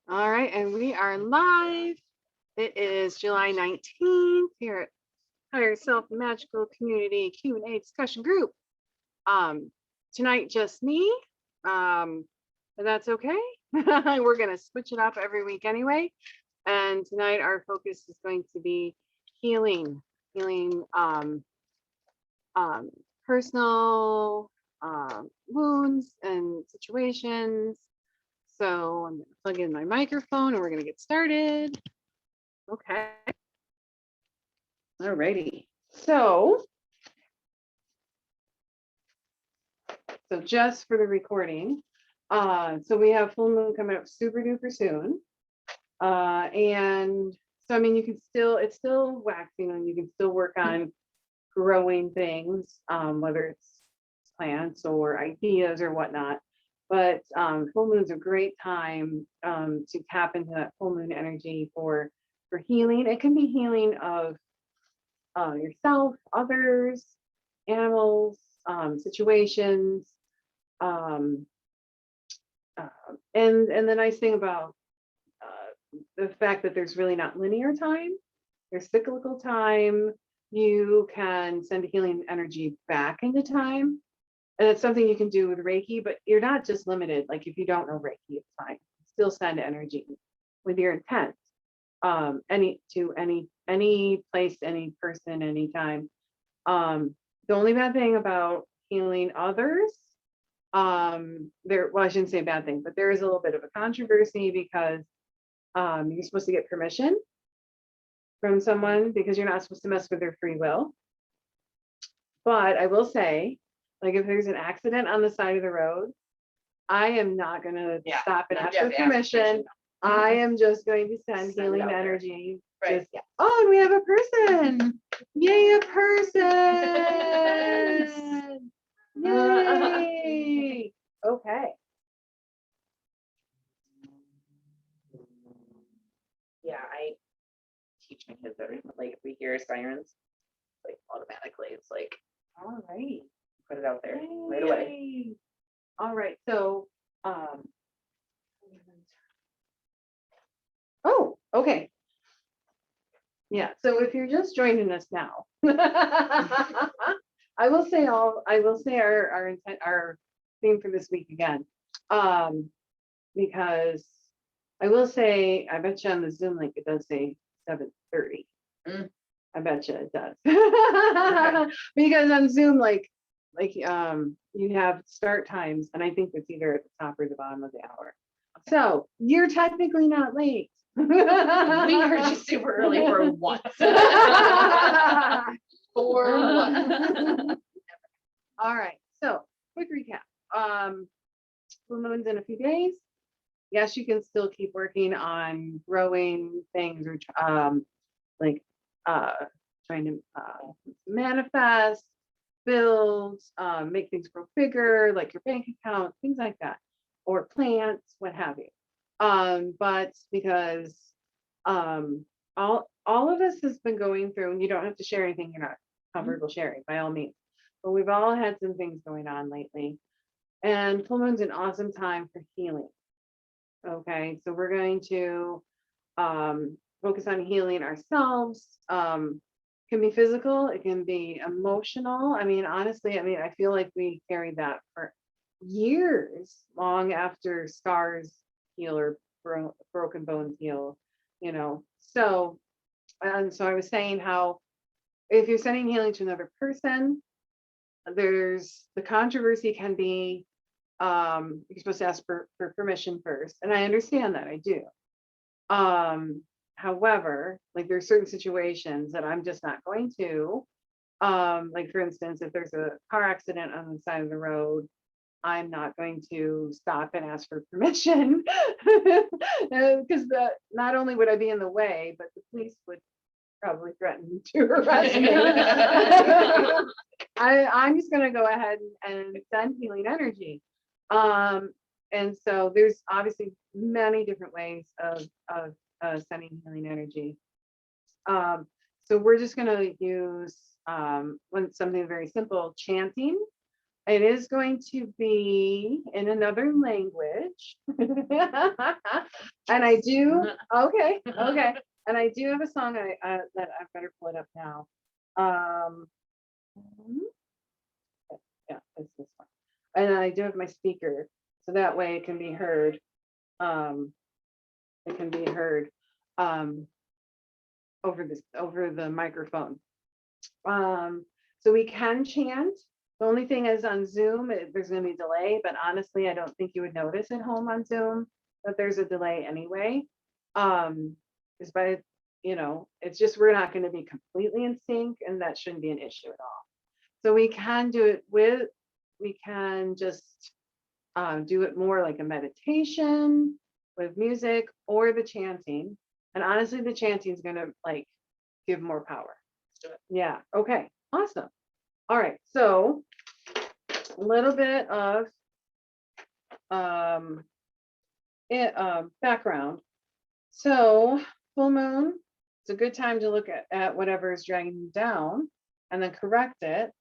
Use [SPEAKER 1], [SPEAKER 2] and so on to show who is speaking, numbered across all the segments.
[SPEAKER 1] All right, and we are live. It is July 19th here at Higher Self Magical Community Q&A discussion group. Tonight just me, but that's okay. We're gonna switch it up every week anyway. And tonight our focus is going to be healing, um, personal wounds and situations. So I'm gonna plug in my microphone and we're gonna get started. Okay. Alrighty. So just for the recording, so we have full moon coming up super duper soon. And so I mean you can still, it's still waxing and you can still work on growing things, whether it's plants or ideas or whatnot. But full moon's a great time to tap into that full moon energy for healing. It can be healing of yourself, others, animals, situations. Um, and the nice thing about the fact that there's really not linear time, there's cyclical time. You can send healing energy back into time. And it's something you can do with Reiki, but you're not just limited. Like if you don't know Reiki, it's fine. Still send energy with your intent. Any place, any person, anytime. The only bad thing about healing others, well, I shouldn't say a bad thing, but there is a little bit of a controversy because you're supposed to get permission from someone because you're not supposed to mess with their free will. But I will say, like if there's an accident on the side of the road, I am not going to stop and ask for permission. I am just going to send healing energy.
[SPEAKER 2] Right.
[SPEAKER 1] Just, oh, and we have a person. Yay, a person. Yay. Okay.
[SPEAKER 2] Yeah, I teach my kids everything. Like if we hear sirens, like automatically, it's like,
[SPEAKER 1] All right.
[SPEAKER 2] put it out there right away.
[SPEAKER 1] All right. So, oh, okay. Yeah. So if you're just joining us now, I will say our intent, our theme for this week again, because I will say, I bet you on the Zoom link it does say 7:30. I bet you it does. Because on Zoom, like you have start times, and I think it's either at the top or the bottom of the hour. So you're technically not late.
[SPEAKER 2] We are just super early for once. For once.
[SPEAKER 1] All right. So quick recap. Full moon's in a few days. Yes, you can still keep working on growing things or like trying to manifest, build, make things grow bigger, like your bank account, things like that, or plants, what have you. But because all of us has been going through, and you don't have to share anything you're not comfortable sharing by all means, but we've all had some things going on lately, and full moon's an awesome time for healing. Okay, so we're going to focus on healing ourselves. Can be physical, it can be emotional. I mean, honestly, I feel like we carried that for years, long after scars heal or broken bones heal, you know. So, and so I was saying how if you're sending healing to another person, there's the controversy can be you're supposed to ask for permission first, and I understand that, I do. However, like there's certain situations that I'm just not going to, like for instance, if there's a car accident on the side of the road, I'm not going to stop and ask for permission because not only would I be in the way, but the police would probably threaten to arrest me. I'm just going to go ahead and send healing energy. And so there's obviously many different ways of sending healing energy. So we're just going to use something very simple, chanting. It is going to be in another language. And I do, okay, and I do have a song that I better pull it up now. Yeah, it's this one. And I do have my speaker, so that way it can be heard. It can be heard over the microphone. So we can chant. The only thing is on Zoom, there's going to be a delay, but honestly, I don't think you would notice at home on Zoom that there's a delay anyway. Because by, it's just we're not going to be completely in sync, and that shouldn't be an issue at all. So we can do it we can just do it more like a meditation with music or the chanting. And honestly, the chanting is going to like give more power.
[SPEAKER 2] Let's do it.
[SPEAKER 1] Yeah. Okay. Awesome. All right. So a little bit of background. So full moon, it's a good time to look at whatever is dragging you down and then correct it.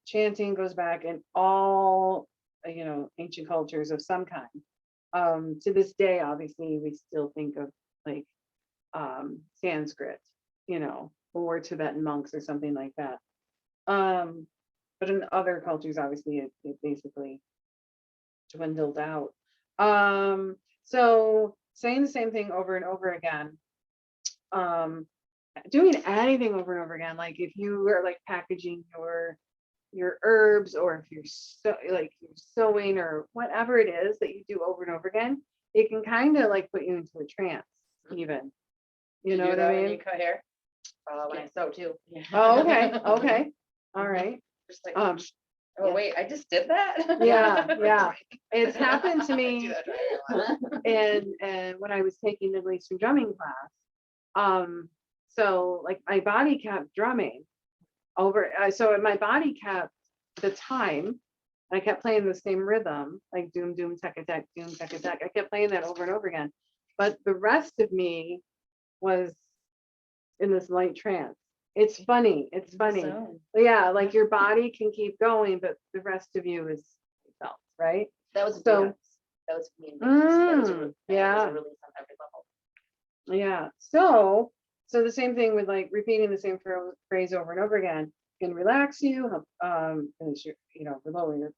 [SPEAKER 1] Chanting goes back in all, ancient cultures of some kind. To this day, obviously, we still think of like Sanskrit, or Tibetan monks or something like that. But in other cultures, obviously, it basically dwindled out. So saying the same thing over and over again, doing anything over and over again, like if you are like packaging your herbs, or if you're sewing or whatever it is that you do over and over again, it can kind of like put you into a trance, even. You know what I
[SPEAKER 2] When
[SPEAKER 1] mean?
[SPEAKER 2] you cut hair? When I sew too.
[SPEAKER 1] Oh, okay. Okay. All right.
[SPEAKER 2] Just like,
[SPEAKER 1] Oh,
[SPEAKER 2] wait, I just did that?
[SPEAKER 1] Yeah. It's happened to
[SPEAKER 2] I
[SPEAKER 1] me.
[SPEAKER 2] do that to everyone.
[SPEAKER 1] And when I was taking the Eastern drumming class, so like my body kept drumming so my body kept the time. I kept playing the same rhythm, like doom doom tek tek doom tek tek. I kept playing that over and over again, but the rest of me was in this light trance. It's funny.
[SPEAKER 2] So,
[SPEAKER 1] Yeah, like your body can keep going, but the rest of you is felt, right?
[SPEAKER 2] that was
[SPEAKER 1] So-
[SPEAKER 2] detox. That was me. That was a
[SPEAKER 1] yeah.
[SPEAKER 2] release on every level.
[SPEAKER 1] Yeah. So the same thing with like repeating the same phrase over and over again can relax you, help lower your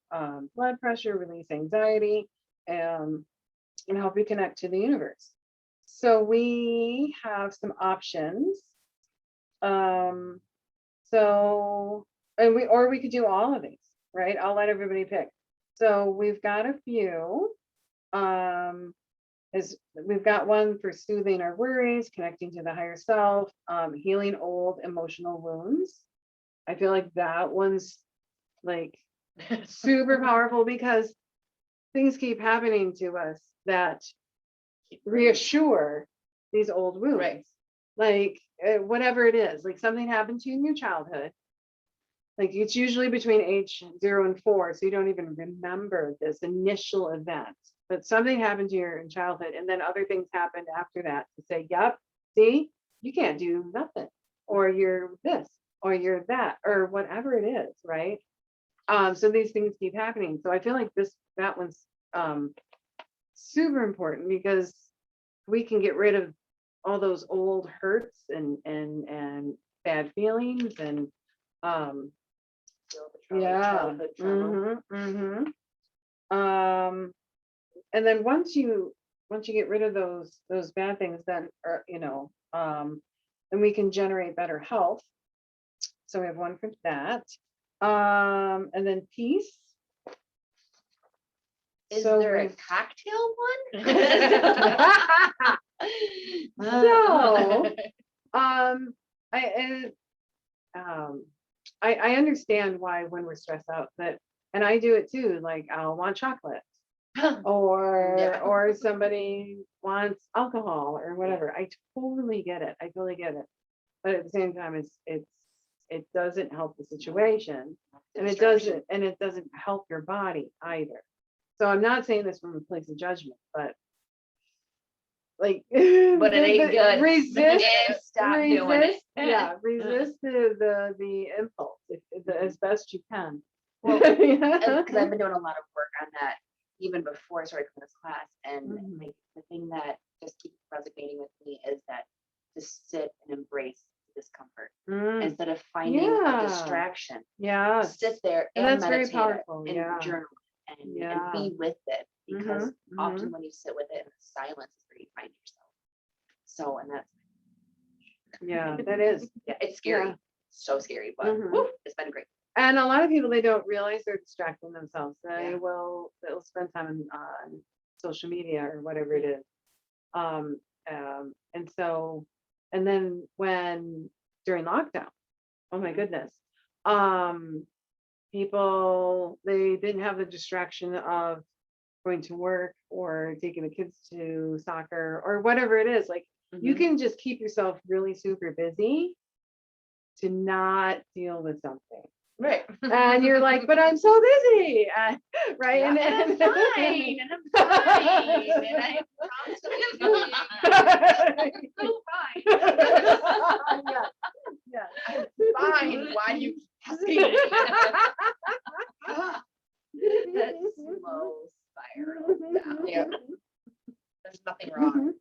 [SPEAKER 1] blood pressure, release anxiety, and help you connect to the universe. So we have some options. We could do all of these, right? I'll let everybody pick. So we've got a few. We've got one for soothing our worries, connecting to the higher self, healing old emotional wounds. I feel like that one's like super powerful because things keep happening to us that reassure these old wounds.
[SPEAKER 2] Right.
[SPEAKER 1] Like whatever it is, like something happened to you in your childhood. Like it's usually between age 0 and 4, so you don't even remember this initial event. But something happened to you in childhood, and then other things happened after that to say, yep, see, you can't do nothing, or you're this, or you're that, or whatever it is, right? So these things keep happening. So I feel like that one's super important because we can get rid of all those old hurts and bad feelings and
[SPEAKER 2] Childhood trauma.
[SPEAKER 1] And then once you get rid of those bad things, then then we can generate better health. So we have one for that. And then peace.
[SPEAKER 2] Is
[SPEAKER 1] So
[SPEAKER 2] there a
[SPEAKER 1] we've-
[SPEAKER 2] cocktail one?
[SPEAKER 1] So, I understand why when we're stressed out and I do it too, like I'll want chocolate or
[SPEAKER 2] Yeah.
[SPEAKER 1] somebody wants alcohol or whatever. I totally get it. But at the same time, it doesn't help the situation, and it doesn't help your body either. So I'm not saying this from a place of judgment, but but
[SPEAKER 2] it ain't good.
[SPEAKER 1] Resist.
[SPEAKER 2] Stop doing it.
[SPEAKER 1] Yeah, resist the impulse as best you can.
[SPEAKER 2] Well,
[SPEAKER 1] Yeah.
[SPEAKER 2] because I've been doing a lot of work on that even before I started this class. And
[SPEAKER 1] Mhm.
[SPEAKER 2] like the thing that just keeps resonating with me is that to sit and embrace discomfort
[SPEAKER 1] Mm,
[SPEAKER 2] instead of finding
[SPEAKER 1] yeah.
[SPEAKER 2] a distraction.
[SPEAKER 1] Yeah.
[SPEAKER 2] Sit there
[SPEAKER 1] And
[SPEAKER 2] and
[SPEAKER 1] that's very
[SPEAKER 2] meditate it
[SPEAKER 1] powerful,
[SPEAKER 2] and
[SPEAKER 1] yeah.
[SPEAKER 2] journal and
[SPEAKER 1] Yeah.
[SPEAKER 2] be with it, because
[SPEAKER 1] Mhm,
[SPEAKER 2] often when you sit with it in silence is where you find yourself. So, and that's
[SPEAKER 1] Yeah, that is.
[SPEAKER 2] yeah, it's scary,
[SPEAKER 1] Yeah.
[SPEAKER 2] so scary, but
[SPEAKER 1] Mhm.
[SPEAKER 2] whew, it's been great.
[SPEAKER 1] And a lot of people, they don't realize they're distracting themselves.
[SPEAKER 2] Yeah.
[SPEAKER 1] They'll spend time on social media or whatever it is. Um, and so, and then when during lockdown, oh my goodness, um, people, they didn't have the distraction of going to work or taking the kids to soccer or whatever it is. Like you
[SPEAKER 2] Mhm.
[SPEAKER 1] can just keep yourself really super busy to not deal with something.
[SPEAKER 2] Right.
[SPEAKER 1] And you're like, but I'm so busy, right?
[SPEAKER 2] Yeah, and I'm fine, and I'm fine, and I'm constantly so fine.
[SPEAKER 1] Yeah, yeah.
[SPEAKER 2] I'm fine. Why are you asking me? That slow spiral down. Yeah, there's nothing wrong.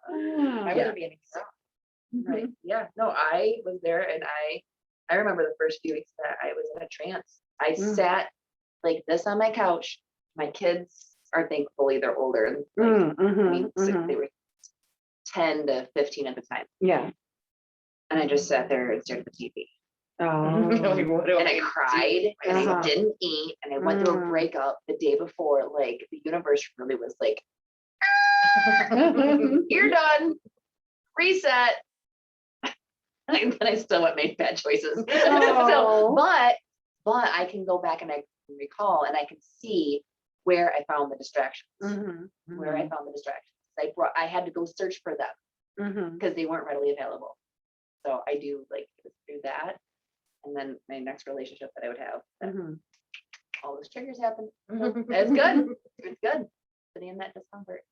[SPEAKER 2] I wouldn't be any wrong. Right. Yeah. No, I was there, and I remember the first few weeks that I was in a trance. I sat like this on my couch. My kids are thankfully they're older. Like, I mean, they were 10 to 15 at the time.
[SPEAKER 1] Yeah.
[SPEAKER 2] And I just sat there and stared at the TV.
[SPEAKER 1] Oh.
[SPEAKER 2] And I cried and I
[SPEAKER 1] Uh-huh.
[SPEAKER 2] didn't eat, and I went through a breakup the day before. Like the universe really was like, you're done. Reset. And then I still went made bad choices.
[SPEAKER 1] Oh.
[SPEAKER 2] But I can go back and I can recall and I can see where I found the distractions. Where I found the distractions. I had to go search for them because they weren't readily available. So I do like do that. And then my next relationship that I would have, all those triggers happen. So it's good. It's good. Sitting in that discomfort.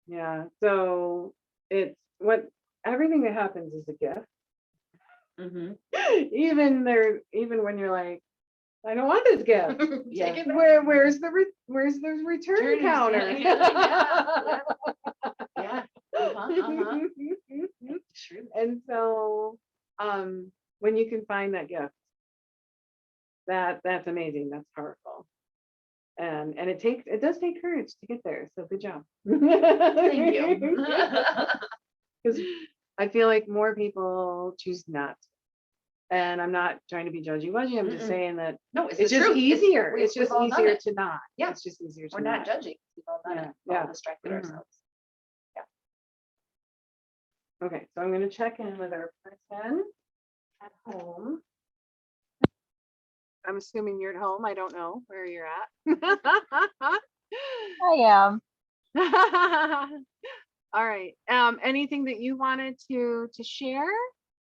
[SPEAKER 1] Yeah. So it's what everything that happens is a gift. Even when you're like, I don't want this gift.
[SPEAKER 2] Yeah.
[SPEAKER 1] Where's the return counter?
[SPEAKER 2] Yeah. Yeah. True.
[SPEAKER 1] And so when you can find that gift, that's amazing. That's powerful. And it does take courage to get there. So good job.
[SPEAKER 2] Thank you.
[SPEAKER 1] Because I feel like more people choose not to. And I'm not trying to be judgy wudgy. I'm just saying that
[SPEAKER 2] No,
[SPEAKER 1] it's just
[SPEAKER 2] truth.
[SPEAKER 1] easier. It's
[SPEAKER 2] we've
[SPEAKER 1] just
[SPEAKER 2] all done
[SPEAKER 1] easier
[SPEAKER 2] it.
[SPEAKER 1] to not.
[SPEAKER 2] Yeah.
[SPEAKER 1] It's just easier to
[SPEAKER 2] We're not judging. We've all done it. We've all distracted ourselves.
[SPEAKER 1] Okay, so I'm going to check in with our person at home. I'm assuming you're at home. I don't know where you're at.
[SPEAKER 3] I am.
[SPEAKER 1] All right. Anything that you wanted to share?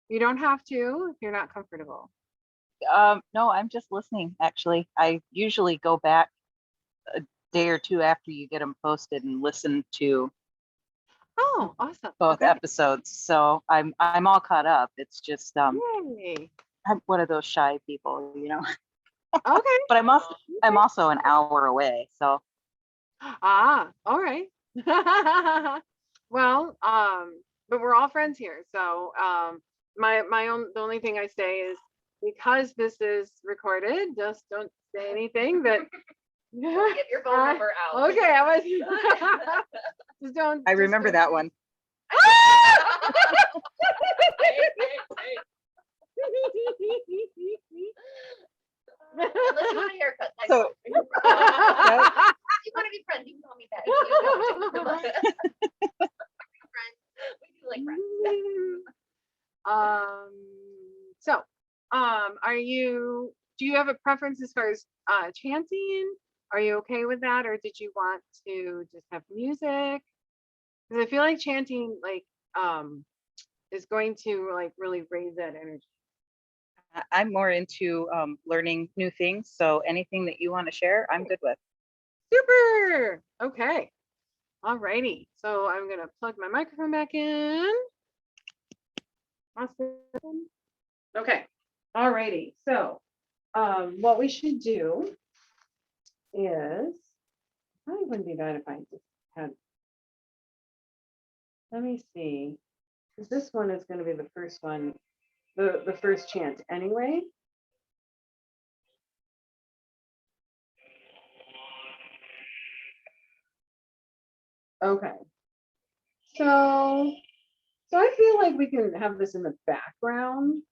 [SPEAKER 1] You don't have to if you're not comfortable.
[SPEAKER 3] No, I'm just listening. Actually, I usually go back a day or two after you get them posted and listen to
[SPEAKER 1] Oh, awesome.
[SPEAKER 3] both
[SPEAKER 1] Okay.
[SPEAKER 3] episodes. So I'm all caught up. It's just
[SPEAKER 1] Yay.
[SPEAKER 3] I'm one of those shy people,
[SPEAKER 1] Okay.
[SPEAKER 3] But I'm also an hour away. So
[SPEAKER 1] Ah, all right. Well, but we're all friends here. So the only thing I say is because this is recorded, just don't say anything that
[SPEAKER 2] Get your phone number out.
[SPEAKER 1] Okay, I was just don't.
[SPEAKER 3] I remember that one.
[SPEAKER 2] Unless you want a haircut.
[SPEAKER 3] So
[SPEAKER 2] you want to be friends, you can call me back. We do like friends.
[SPEAKER 1] So, do you have a preference as far as chanting? Are you okay with that, or did you want to just have music? Because I feel like chanting is going to like really raise that energy.
[SPEAKER 3] I'm more into learning new things. So anything that you want to share, I'm good with.
[SPEAKER 1] Super. Okay. All righty. So I'm gonna plug my microphone back in. Awesome. Okay, alrighty, so, what we should do is, probably wouldn't be bad if I just had, let me see, 'cause this one is gonna be the first one, the first chant anyway. Okay. So I feel like we can have this in the background.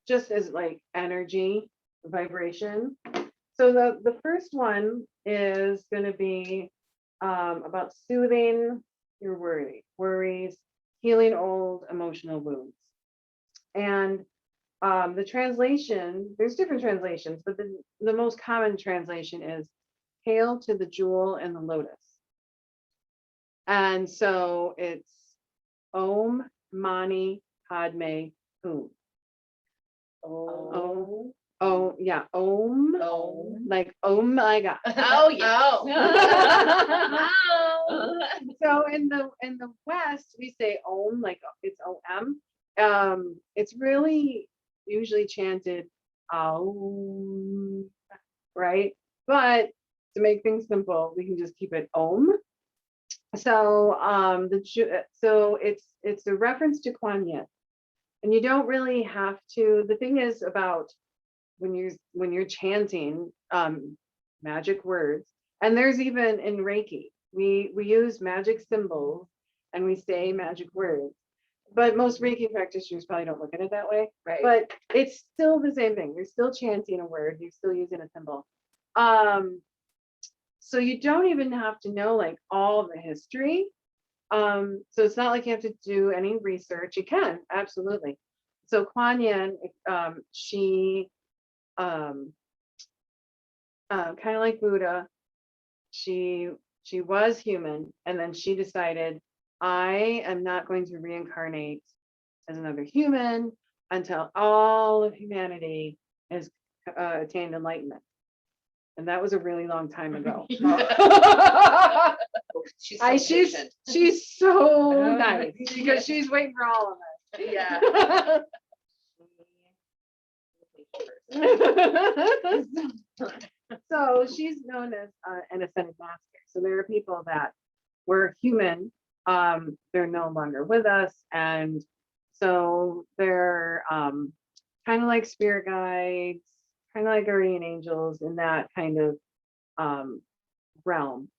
[SPEAKER 1] Just as like energy, vibration. So the first one is going to be about soothing your worries, healing old emotional wounds. And the translation, there's different translations, but the most common translation is hail to the jewel and the lotus. And so it's Om Mani Padme Hum. Oh yeah, Om.
[SPEAKER 2] Om.
[SPEAKER 1] Like oh my God.
[SPEAKER 2] Oh, yeah.
[SPEAKER 1] So in the West we say Om, like it's OM. It's really usually chanted Om, right? But to make things simple, we can just keep it Om. So so it's a reference to Kuan Yin, and you don't really have to. The thing is about when you're chanting magic words, and there's even in Reiki, we use magic symbols and we say magic words, but most Reiki practitioners probably don't look at it that way.
[SPEAKER 2] Right.
[SPEAKER 1] But it's still the same thing. You're still chanting a word. You're still using a symbol. So you don't even have to know like all the history. So it's not like you have to do any research. You can, absolutely. So Kuan Yin, she kind of like Buddha, she was human, and then she decided, I am not going to reincarnate as another human until all of humanity has attained enlightenment. And that was a really long time ago.
[SPEAKER 2] She's so patient.
[SPEAKER 1] She's so nice because she's waiting for all of us.
[SPEAKER 2] Yeah.
[SPEAKER 1] So she's known as an ascended master. So there are people that were human, they're no longer with us, and so they're kind of like spirit guides, kind of like guardian angels in that kind of realm.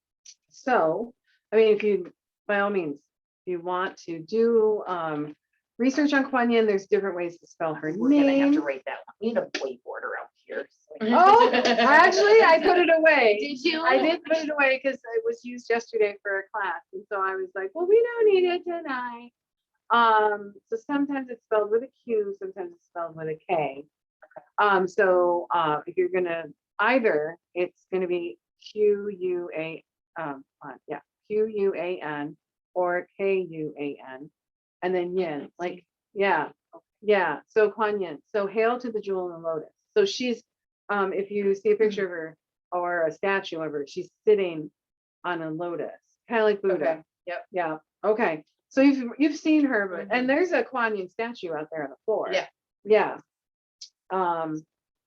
[SPEAKER 1] So, I mean, if you, by all means, if you want to do research on Kuan Yin, there's different ways to spell her
[SPEAKER 2] We're gonna have
[SPEAKER 1] name.
[SPEAKER 2] to write that one. We need a whiteboard around here.
[SPEAKER 1] Oh, actually, I put it away.
[SPEAKER 2] Did you?
[SPEAKER 1] I did put it away because it was used yesterday for a class, and so I was like, well, we don't need it tonight. So sometimes it's spelled with a Q, sometimes it's spelled with a K. So if you're gonna either, it's gonna be Q-U-A, Q-U-A-N or K-U-A-N, and then Yin, like, yeah. So Kuan Yin. So hail to the jewel and the lotus. So she's, if you see a picture of her or a statue of her, she's sitting on a lotus, kind of like Buddha.
[SPEAKER 2] Okay. Yep.
[SPEAKER 1] Yeah. Okay. So you've seen her, but and there's a Kuan Yin statue out there on the floor.
[SPEAKER 2] Yeah.
[SPEAKER 1] Yeah.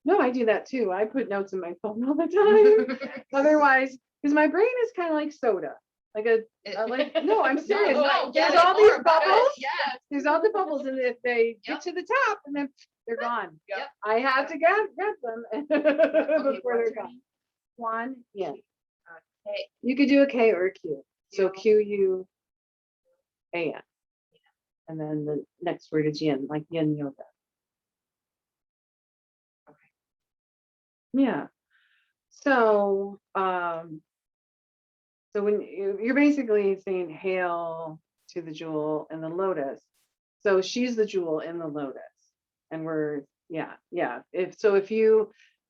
[SPEAKER 1] No, I do that too. I put notes in my phone all the time. Otherwise, because my brain is kind of like soda. Like no, I'm serious.
[SPEAKER 2] No,
[SPEAKER 1] There's all these bubbles.
[SPEAKER 2] Yeah.
[SPEAKER 1] There's all the bubbles, and if they get to the top, and then they're gone.
[SPEAKER 2] Yep.
[SPEAKER 1] I have to get them before they're gone. Kuan Yin.
[SPEAKER 2] Okay.
[SPEAKER 1] You could do a K or a Q. So Q-U-A-N. And then the next word is Yin, like Yin Yoga. Yeah. So, so when you're basically saying hail to the jewel and the lotus. So she's the jewel in the lotus, and we're yeah. If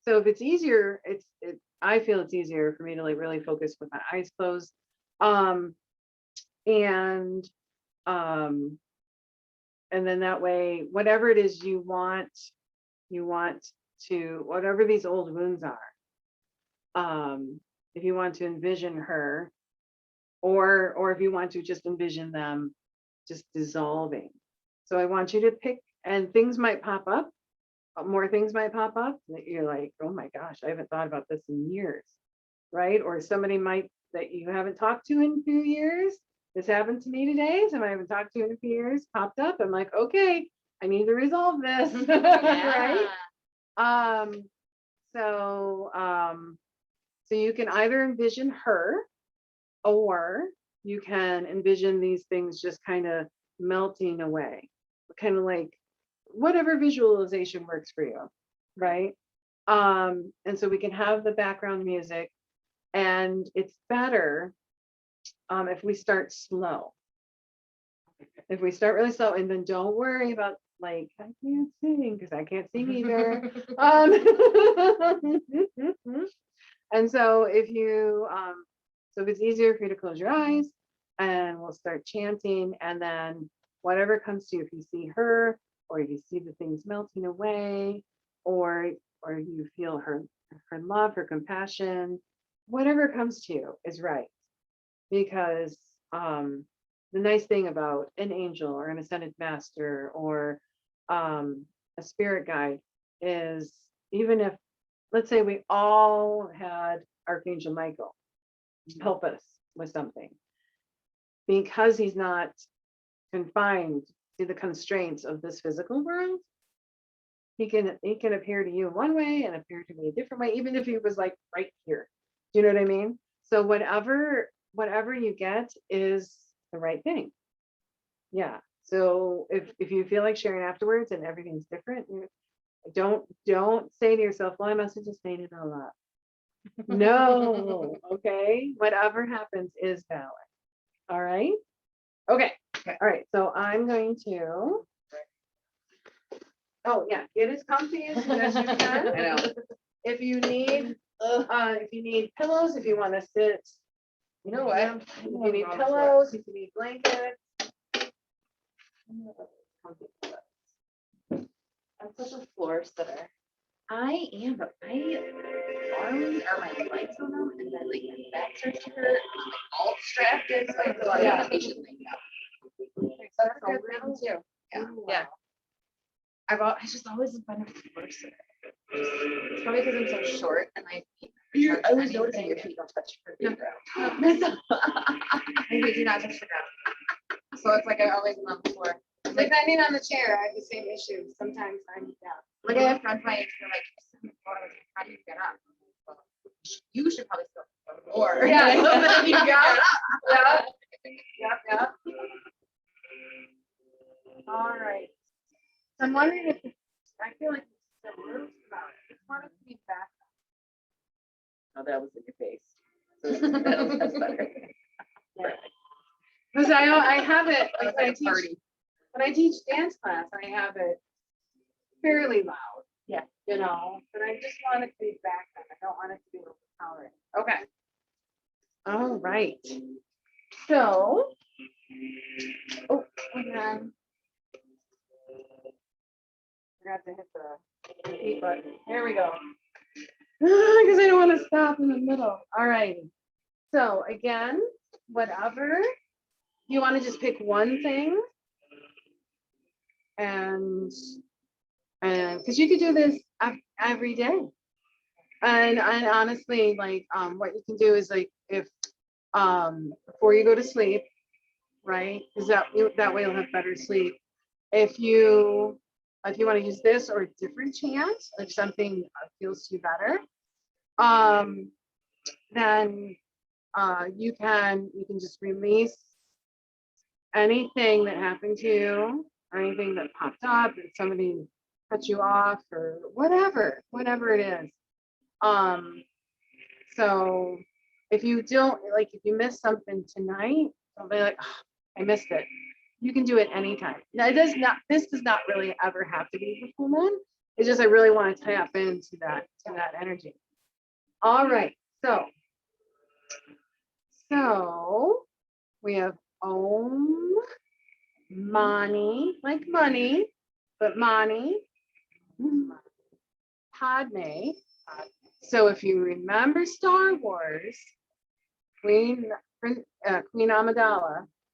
[SPEAKER 1] it's easier, I feel it's easier for me to like really focus with my eyes closed, and then that way, whatever it is you want to, whatever these old wounds are, if you want to envision her, or if you want to just envision them just dissolving. So I want you to pick, and things might pop up, more things might pop up that you're like, oh my gosh, I haven't thought about this in years, right? Or somebody might that you haven't talked to in a few years. This happened to me today. Somebody I haven't talked to in a few years popped up. I'm like, okay, I need to resolve this, right?
[SPEAKER 2] Yeah.
[SPEAKER 1] So you can either envision her, or you can envision these things just kind of melting away, kind of like whatever visualization works for you, right? And so we can have the background music, and it's better if we start slow. If we start really slow, and then don't worry about like, I can't sing because I can't sing either. And so if it's easier for you to close your eyes, and we'll start chanting, and then whatever comes to you, if you see her, or you see the things melting away, or you feel her love, her compassion, whatever comes to you is right. Because the nice thing about an angel or an ascended master or a spirit guide is, even if, let's say we all had Archangel Michael help us with something, because he's not confined to the constraints of this physical world, he can appear to you in one way and appear to me a different way, even if he was like right here. Do you know what I mean? So whatever you get is the right thing. Yeah. So if you feel like sharing afterwards and everything's different, don't say to yourself, well, I must have just made it all up. No. Okay. Whatever happens is valid. All right. Okay. All right. So I'm going to. Oh yeah, get as comfy as you can.
[SPEAKER 2] I know.
[SPEAKER 1] If you need pillows, if you want to sit,
[SPEAKER 2] You know what?
[SPEAKER 1] if you need pillows, if you need blankets.
[SPEAKER 2] I'm such a floor sitter. I am, but my arms or my legs on them, and then like my back starts to hurt, and I'm like all distracted, so I feel like
[SPEAKER 1] Yeah.
[SPEAKER 2] I should lay down.
[SPEAKER 1] That's
[SPEAKER 2] a good thing too. Yeah. Yeah. I just always been a floor sitter. It's probably because I'm so short and my feet. I was noticing your feet don't touch the ground. My feet do not touch the ground. So it's like I always am on the floor.
[SPEAKER 1] Depending on the chair, I have the same issue. Sometimes I'm down.
[SPEAKER 2] Like I have friends my age who are like, "Sit on the floor." I was like, how do you get up? Well, you should probably sit on the floor.
[SPEAKER 1] Yeah.
[SPEAKER 2] Then you get up.
[SPEAKER 1] Yep. All right. So I'm wondering if I feel like the roof's about it. I just want it to be back.
[SPEAKER 2] Oh, that was in your face. That's better.
[SPEAKER 1] Because I have it like
[SPEAKER 2] Like a party.
[SPEAKER 1] when I teach dance class, I have it fairly loud.
[SPEAKER 2] Yeah.
[SPEAKER 1] You know, but I just want it to be back then. I don't want it to be overpowering. Okay. All right. So, and then forgot to hit the repeat button. Here we go. Because I don't want to stop in the middle. All right. So again, whatever you want to just pick one thing, and because you could do this every day. And honestly, like what you can do is like if before you go to sleep, right? Because that way you'll have better sleep. If you want to use this or a different chant, if something feels to you better, then you can just release anything that happened to you, or anything that popped up, that somebody cut you off, or whatever it is. So if you don't like, if you miss something tonight, don't be like, oh, I missed it. You can do it anytime. Now this does not really ever have to be the full moon. It's just I really want to tap into that energy. All right, so we have Om Mani, like money, but Mani, Padme. So if you remember Star Wars, Queen Amidala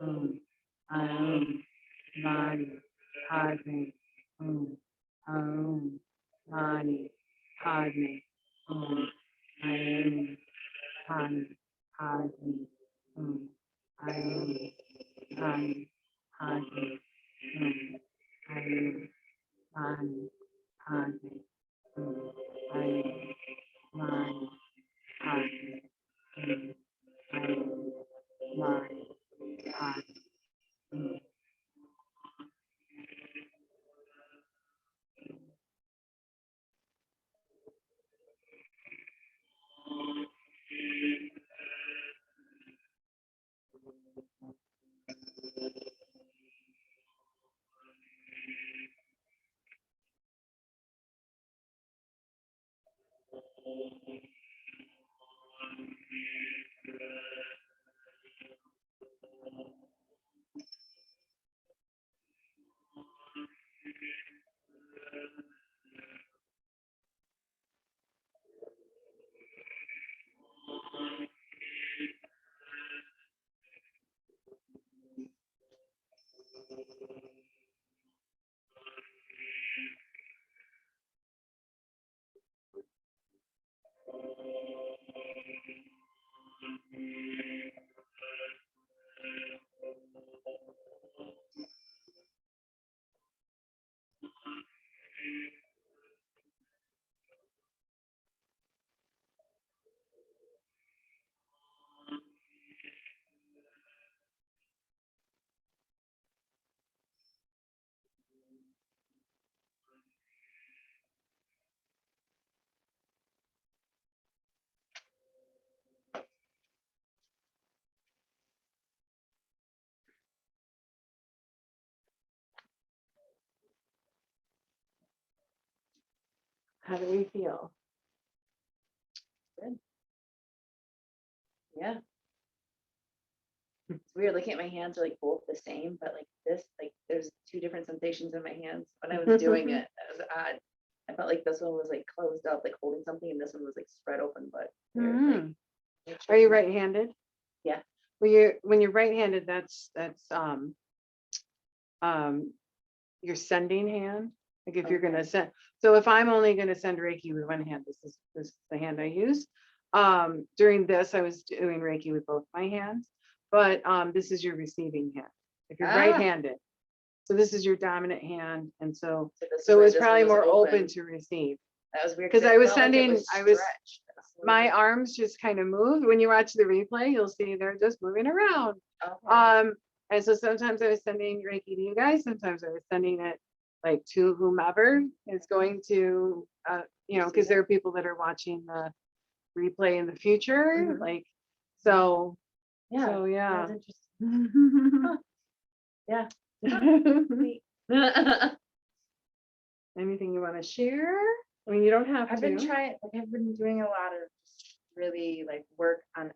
[SPEAKER 1] Aum, Mani, Padme, Aum, Mani, Padme, Aum, Mani, Padme, Aum, Mani, Padme, Mani, Padme, Mani, Padme, Mani, Padme. How do we feel?
[SPEAKER 2] Yeah. It's weird, looking at my hands are like both the same, but like this, like there's two different sensations in my hands when I was doing it. That was odd. I felt like this one was like closed up, like holding something, and this one was like spread open, but weird, like,
[SPEAKER 1] Are you right-handed?
[SPEAKER 2] Yeah.
[SPEAKER 1] When you're right-handed, that's your sending hand. Like if you're gonna send, so if I'm only gonna send Reiki with one hand, this is the hand I use. During this, I was doing Reiki with both my hands, but this is your receiving hand. If you're right-handed, so this is your dominant hand, and so it's probably more open to receive.
[SPEAKER 2] That was weird.
[SPEAKER 1] Because
[SPEAKER 2] it
[SPEAKER 1] I was
[SPEAKER 2] felt like it
[SPEAKER 1] sending,
[SPEAKER 2] stretched. That's so
[SPEAKER 1] my
[SPEAKER 2] weird.
[SPEAKER 1] arms just kind of moved. When you watch the replay, you'll see they're just moving around.
[SPEAKER 2] Okay.
[SPEAKER 1] And so sometimes I was sending Reiki to you guys, sometimes I was sending it like to whomever is going to, because there are people that are watching the replay in the future, like, so,
[SPEAKER 2] Yeah.
[SPEAKER 1] so yeah.
[SPEAKER 2] That's interesting. Yeah. Sweet.
[SPEAKER 1] Anything you want to share? I mean, you don't have
[SPEAKER 4] I've
[SPEAKER 1] to.
[SPEAKER 4] been trying, like I've been doing a lot of just really like work on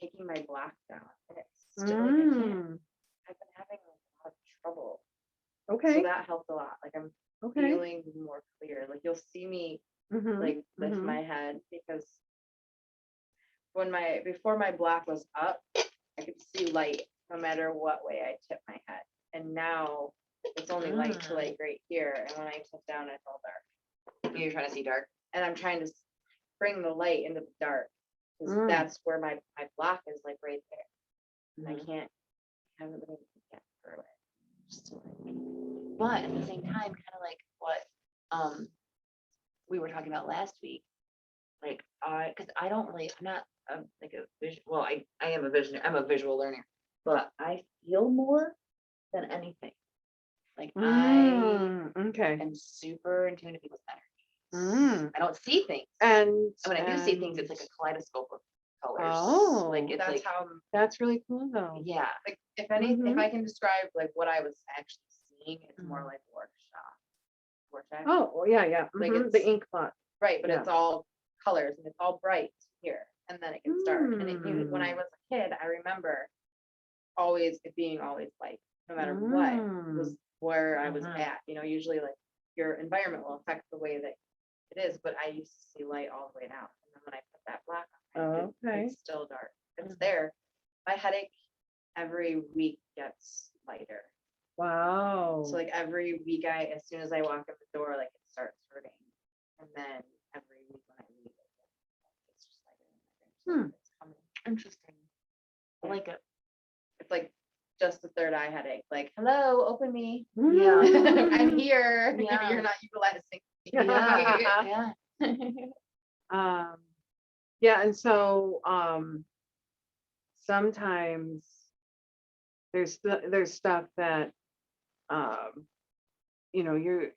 [SPEAKER 4] taking my block down. And it's still like I can't, I've been having a lot of trouble. So
[SPEAKER 1] Okay,
[SPEAKER 4] that helped a lot. Like I'm
[SPEAKER 1] okay.
[SPEAKER 4] feeling more clear. Like you'll see me like lift my head because before my block was up, I could see light no matter what way I tip my head. And now it's only light to like right here. And when I tip down, it's all dark.
[SPEAKER 2] You're trying to see dark.
[SPEAKER 4] And I'm trying to bring the light into the dark because that's where my block is, like right there. And I can't, haven't been able to get through it. Just like,
[SPEAKER 2] But at the same time, kind of like what we were talking about last week, like because I don't really, I'm not like a vision. Well, I am a visionary. I'm a visual learner, but I feel more than anything. Like I
[SPEAKER 1] Okay.
[SPEAKER 2] am super in tune to people's energy. I don't see things,
[SPEAKER 1] And
[SPEAKER 2] when I do see things, it's like a kaleidoscope of colors.
[SPEAKER 1] Oh,
[SPEAKER 2] like it's
[SPEAKER 4] that's
[SPEAKER 2] like
[SPEAKER 4] how,
[SPEAKER 1] that's really cool though.
[SPEAKER 2] yeah,
[SPEAKER 4] like if if I can describe like what I was actually seeing, it's more like workshop. Vortex.
[SPEAKER 1] Oh, well, yeah.
[SPEAKER 4] Like
[SPEAKER 1] The
[SPEAKER 4] it's-
[SPEAKER 1] ink pot.
[SPEAKER 4] Right, but
[SPEAKER 1] Yeah.
[SPEAKER 4] it's all colors and it's all bright here, and then it gets dark. And when I was a kid, I remember it being always light, no matter what was where I was at. You know, usually like your environment will affect the way that it is, but I used to see light all the way down. And then when I put that black on,
[SPEAKER 1] Okay.
[SPEAKER 4] it's still dark. It's there. My headache every week gets lighter.
[SPEAKER 1] Wow.
[SPEAKER 4] So like every week as soon as I walk in the door, like it starts hurting. And then every week when I leave it's just lighter and lighter. So it's coming.
[SPEAKER 2] Interesting. I like it.
[SPEAKER 4] It's like just the third eye headache. Like, hello, open me.
[SPEAKER 2] Yeah.
[SPEAKER 4] I'm here.
[SPEAKER 2] Yeah.
[SPEAKER 4] You're not utilizing me.
[SPEAKER 2] Yeah.
[SPEAKER 1] Yeah, and so sometimes there's stuff that you're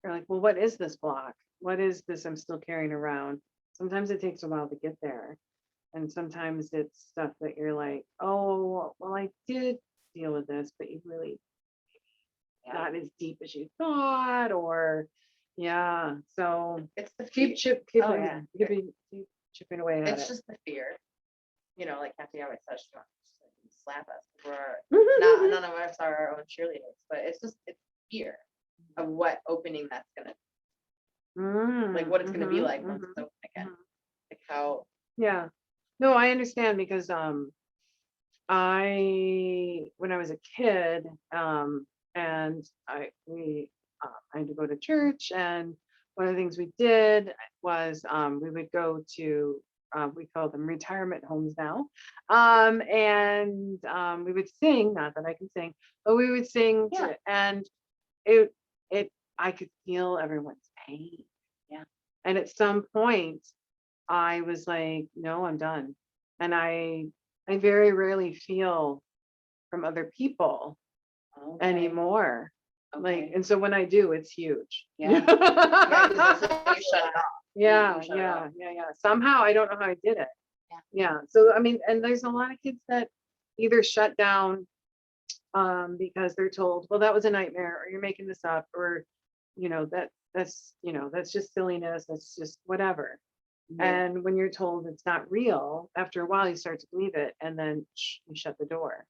[SPEAKER 1] like, well, what is this block? What is this I'm still carrying around? Sometimes it takes a while to get there. And sometimes it's stuff that you're like, oh, well, I did deal with this, but you really not as deep as you thought, or yeah. So
[SPEAKER 4] It's the
[SPEAKER 1] keep
[SPEAKER 4] fear.
[SPEAKER 1] chipping,
[SPEAKER 4] Oh, yeah.
[SPEAKER 1] keep chipping away at
[SPEAKER 4] It's
[SPEAKER 1] it.
[SPEAKER 4] just the fear. Like Kathy always says, she wants to slap us. We're none of us are our own cheerleaders, but it's fear of what opening that's gonna like what it's gonna be like once it's open again. Like how
[SPEAKER 1] Yeah. No, I understand because when I was a kid, and I had to go to church, and one of the things we did was we would go to we call them retirement homes now, and we would sing. Not that I can sing, but we would sing,
[SPEAKER 2] Yeah.
[SPEAKER 1] and it I could feel everyone's pain.
[SPEAKER 2] Yeah.
[SPEAKER 1] And at some point, I was like, no, I'm done. And I very rarely feel from other people
[SPEAKER 2] Okay.
[SPEAKER 1] anymore. Like,
[SPEAKER 2] Okay.
[SPEAKER 1] and so when I do, it's huge.
[SPEAKER 2] Yeah. Yeah, 'cause it's like you shut it off.
[SPEAKER 1] Yeah,
[SPEAKER 2] You shut it
[SPEAKER 1] yeah,
[SPEAKER 2] off.
[SPEAKER 1] yeah, yeah. Somehow I don't know how I did it.
[SPEAKER 2] Yeah.
[SPEAKER 1] Yeah. So I mean, and there's a lot of kids that either shut down because they're told, well, that was a nightmare, or you're making this up, or that's just silliness, that's just whatever. And when you're told it's not real, after a while you start to believe it, and then you shut the door.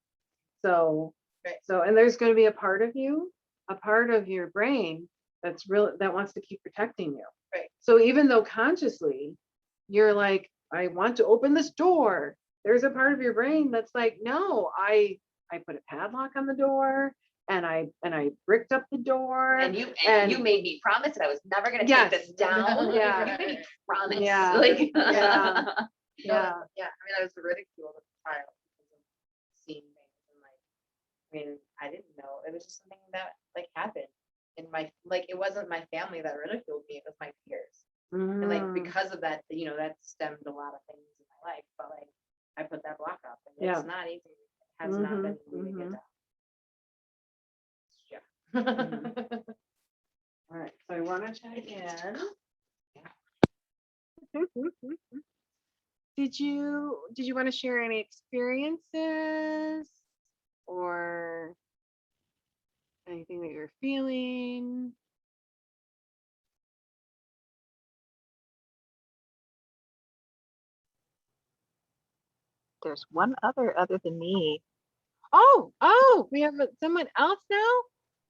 [SPEAKER 1] So
[SPEAKER 4] Right.
[SPEAKER 1] and there's going to be a part of you, a part of your brain that wants to keep protecting you.
[SPEAKER 4] Right.
[SPEAKER 1] So even though consciously you're like, I want to open this door, there's a part of your brain that's like, no, I put a padlock on the door, and I bricked up the door.
[SPEAKER 2] And you
[SPEAKER 1] and-
[SPEAKER 2] made me promise that I was never gonna
[SPEAKER 1] Yes.
[SPEAKER 2] take this down.
[SPEAKER 1] Yeah.
[SPEAKER 2] You made me promise.
[SPEAKER 1] Yeah.
[SPEAKER 2] Like,
[SPEAKER 1] Yeah. Yeah.
[SPEAKER 4] Yeah. I mean, I was ridiculed as a child because of seeing things, and like, I mean, I didn't know. It was just something that like happened in my it wasn't my family that ridiculed me. It was my peers. And like because of that, that stemmed a lot of things in my life. But like I put that block up, and
[SPEAKER 1] Yeah.
[SPEAKER 4] it's not easy. It has not been easy to get down. Yeah.
[SPEAKER 1] All right, so I want to check in. Did you want to share any experiences or anything that you're feeling?
[SPEAKER 3] There's one other than me.
[SPEAKER 1] Oh, we have someone else now?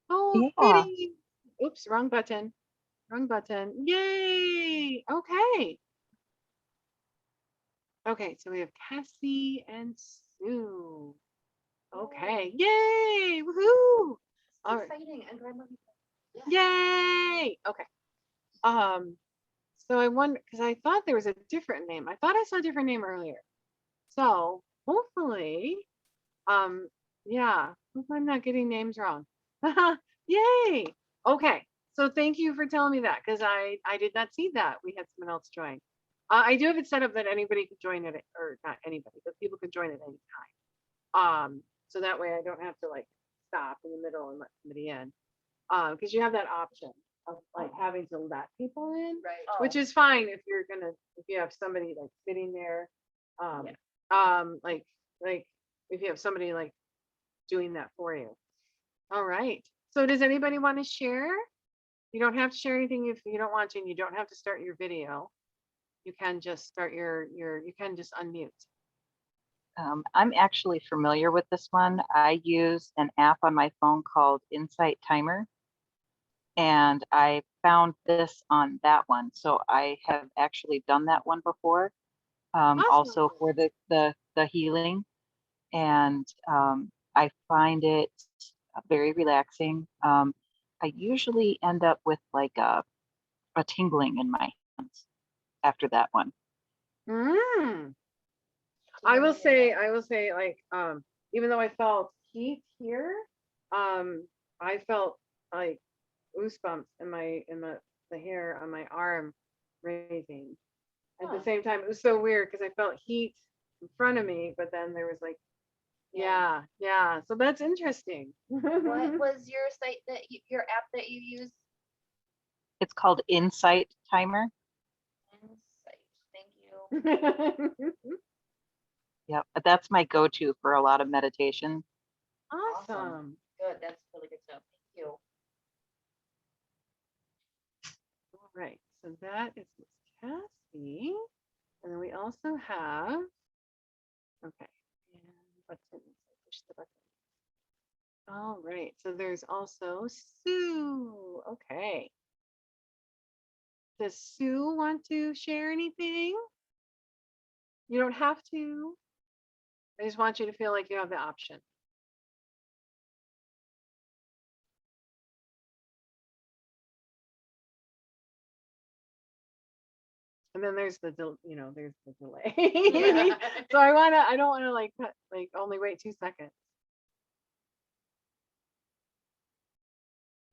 [SPEAKER 1] Oh,
[SPEAKER 3] Yeah.
[SPEAKER 1] pretty. Oops, wrong button. Wrong button. Yay. Okay. Okay, so we have Cassie and Sue. Okay. Yay. Woohoo. All right.
[SPEAKER 2] exciting and grandmother.
[SPEAKER 1] Yay. Okay. So I wonder, because I thought there was a different name. I thought I saw a different name earlier. So hopefully, yeah, hope I'm not getting names wrong. Yay. Okay. So thank you for telling me that, because I did not see that we had someone else join. I do have it set up that anybody could join it, or not anybody, but people could join at any time. So that way I don't have to like stop in the middle and let somebody in. Because you have that option of like having to let people in,
[SPEAKER 4] Right.
[SPEAKER 1] which is fine if you have somebody like sitting there, like if you have somebody like doing that for you. All right. So does anybody want to share? You don't have to share anything if you don't want to, and you don't have to start your video. You can just start you can just unmute.
[SPEAKER 3] I'm actually familiar with this one. I use an app on my phone called Insight Timer, and I found this on that one. So I have actually done that one before. Also
[SPEAKER 1] Awesome.
[SPEAKER 3] for the healing. and I find it very relaxing. I usually end up with like a tingling in my hands after that one.
[SPEAKER 1] I will say, like, even though I felt heat here, I felt like goosebumps in the hair on my arm raising. At the
[SPEAKER 2] Huh.
[SPEAKER 1] same time, it was so weird because I felt heat in front of me, but then there was like, yeah. So that's interesting.
[SPEAKER 2] What was your site your app that you use?
[SPEAKER 3] It's called Insight Timer.
[SPEAKER 2] Insight. Thank you.
[SPEAKER 3] Yep, but that's my go-to for a lot of meditation.
[SPEAKER 1] Awesome.
[SPEAKER 2] Good. That's really good stuff. Thank you.
[SPEAKER 1] All right. So that is Miss Cassie. And then we also have, okay. And buttons. Push the button. All right. So there's also Sue. Okay. Does Sue want to share anything? You don't have to. I just want you to feel like you have the option. And then there's the there's the delay. So I don't want to like only wait 2 seconds.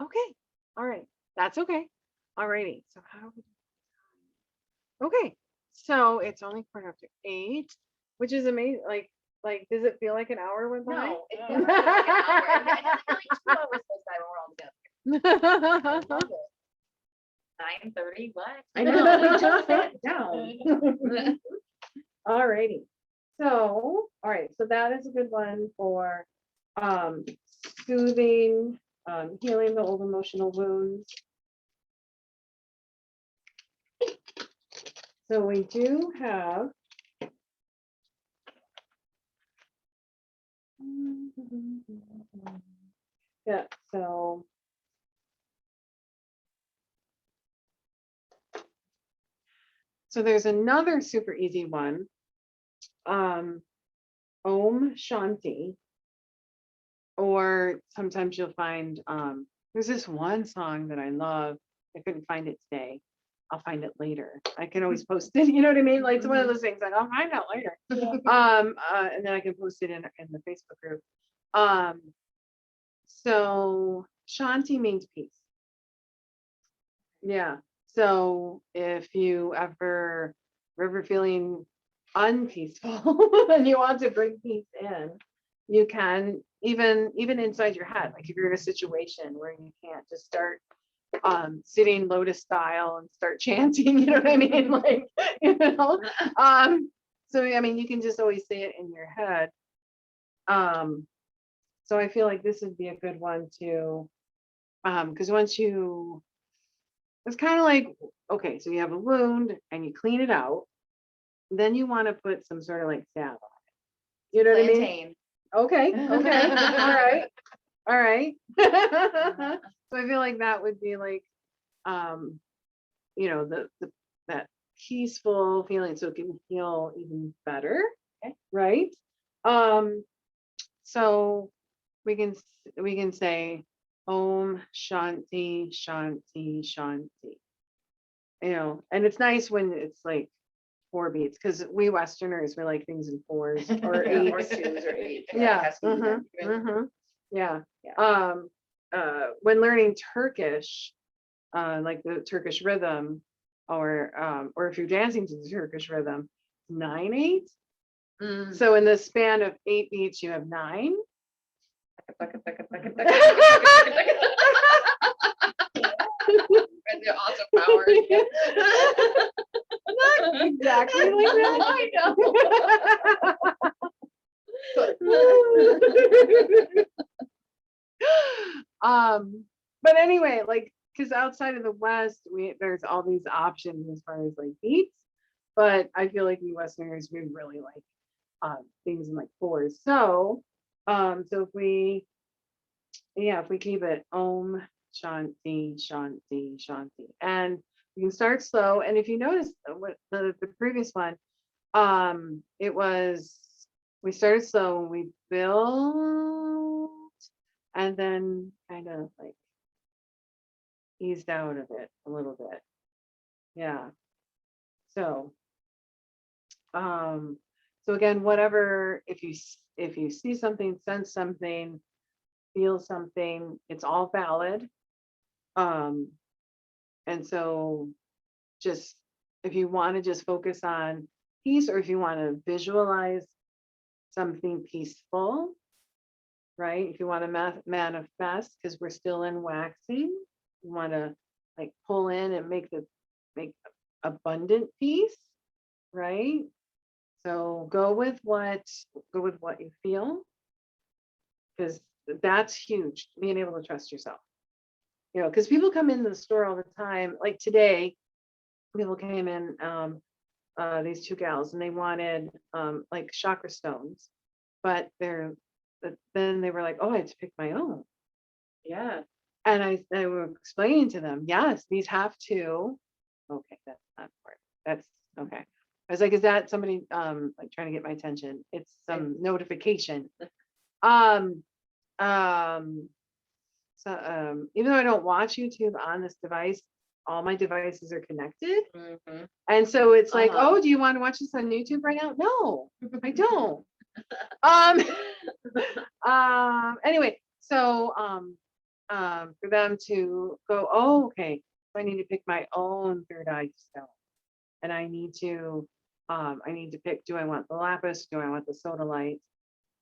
[SPEAKER 1] Okay. All right. That's okay. All righty. So how do we do? Okay. So it's only 8:15, which is amazing. Like, does it feel like an hour went by?
[SPEAKER 2] No, it doesn't feel like an hour. It doesn't feel like 2 hours goes by when we're all together. I love it. 9:30. What?
[SPEAKER 1] I know. We just sat down. All righty. So, all right. So that is a good one for soothing, healing the old emotional wounds. So we do have yeah, so there's another super easy one. Om Shanti. Or sometimes you'll find there's this one song that I love. I couldn't find it today. I'll find it later. I can always post it. You know what I mean? Like it's one of those things like I'll find out later. And then I can post it in the Facebook group. So Shanti means peace. Yeah. So if you ever feeling unpeaceful and you want to bring peace in, you can even inside your head. Like if you're in a situation where you can't just start sitting lotus style and start chanting, you know what I mean? Like, so I mean you can just always say it in your head. So I feel like this would be a good one to because once you it's kind of like, okay, so you have a wound and you clean it out, then you want to put some sort of like salve on it. You know what I mean?
[SPEAKER 2] Plantain.
[SPEAKER 1] Okay. All right. So I feel like that would be like, the that peaceful feeling, so it can heal even better.
[SPEAKER 2] Okay.
[SPEAKER 1] Right. So we can say Om Shanti Shanti Shanti. And it's nice when it's like 4 beats because we Westerners, we like things in 4s or 8s
[SPEAKER 2] or 2s or 8s.
[SPEAKER 1] Yeah. Yeah. When learning Turkish, like the Turkish rhythm, or if you're dancing to the Turkish rhythm, 9/8. So in the span of 8 beats, you have 9.
[SPEAKER 2] And the awesome power.
[SPEAKER 1] Not exactly like that. I know. But anyway, like, because outside of the West, there's all these options as far as like beats, but I feel like we Westerners, we really like things in like 4s. So if we keep it Om Shanti Shanti Shanti, and you can start slow. And if you notice what the previous one, it was we started slow, we built, and then kind of like eased out of it a little bit. Yeah. So, so again, whatever, if you see something, sense something, feel something, it's all valid. And so just, if you want to just focus on peace, or if you want to visualize something peaceful, right? If you want to manifest, because we're still in waxing, you want to like pull in and make abundant peace, right? So go with what you feel, because that's huge, being able to trust yourself. You know, because people come into the store all the time, like today, people came in, these two gals, and they wanted like chakra stones, but then they were like, oh, I had to pick my own.
[SPEAKER 4] Yeah.
[SPEAKER 1] And I were explaining to them, yes, these have to, okay, that's not important. That's okay. I was like, is that somebody like trying to get my attention? It's some notification. So even though I don't watch YouTube on this device, all my devices are connected.
[SPEAKER 2] Mhm.
[SPEAKER 1] And so it's like,
[SPEAKER 2] Uh-huh.
[SPEAKER 1] oh, do you want to watch this on YouTube right now? No, I don't. Anyway, so for them to go, oh, okay, so I need to pick my own third eye stone. And I need to pick, do I want the lapis? Do I want the sodalite?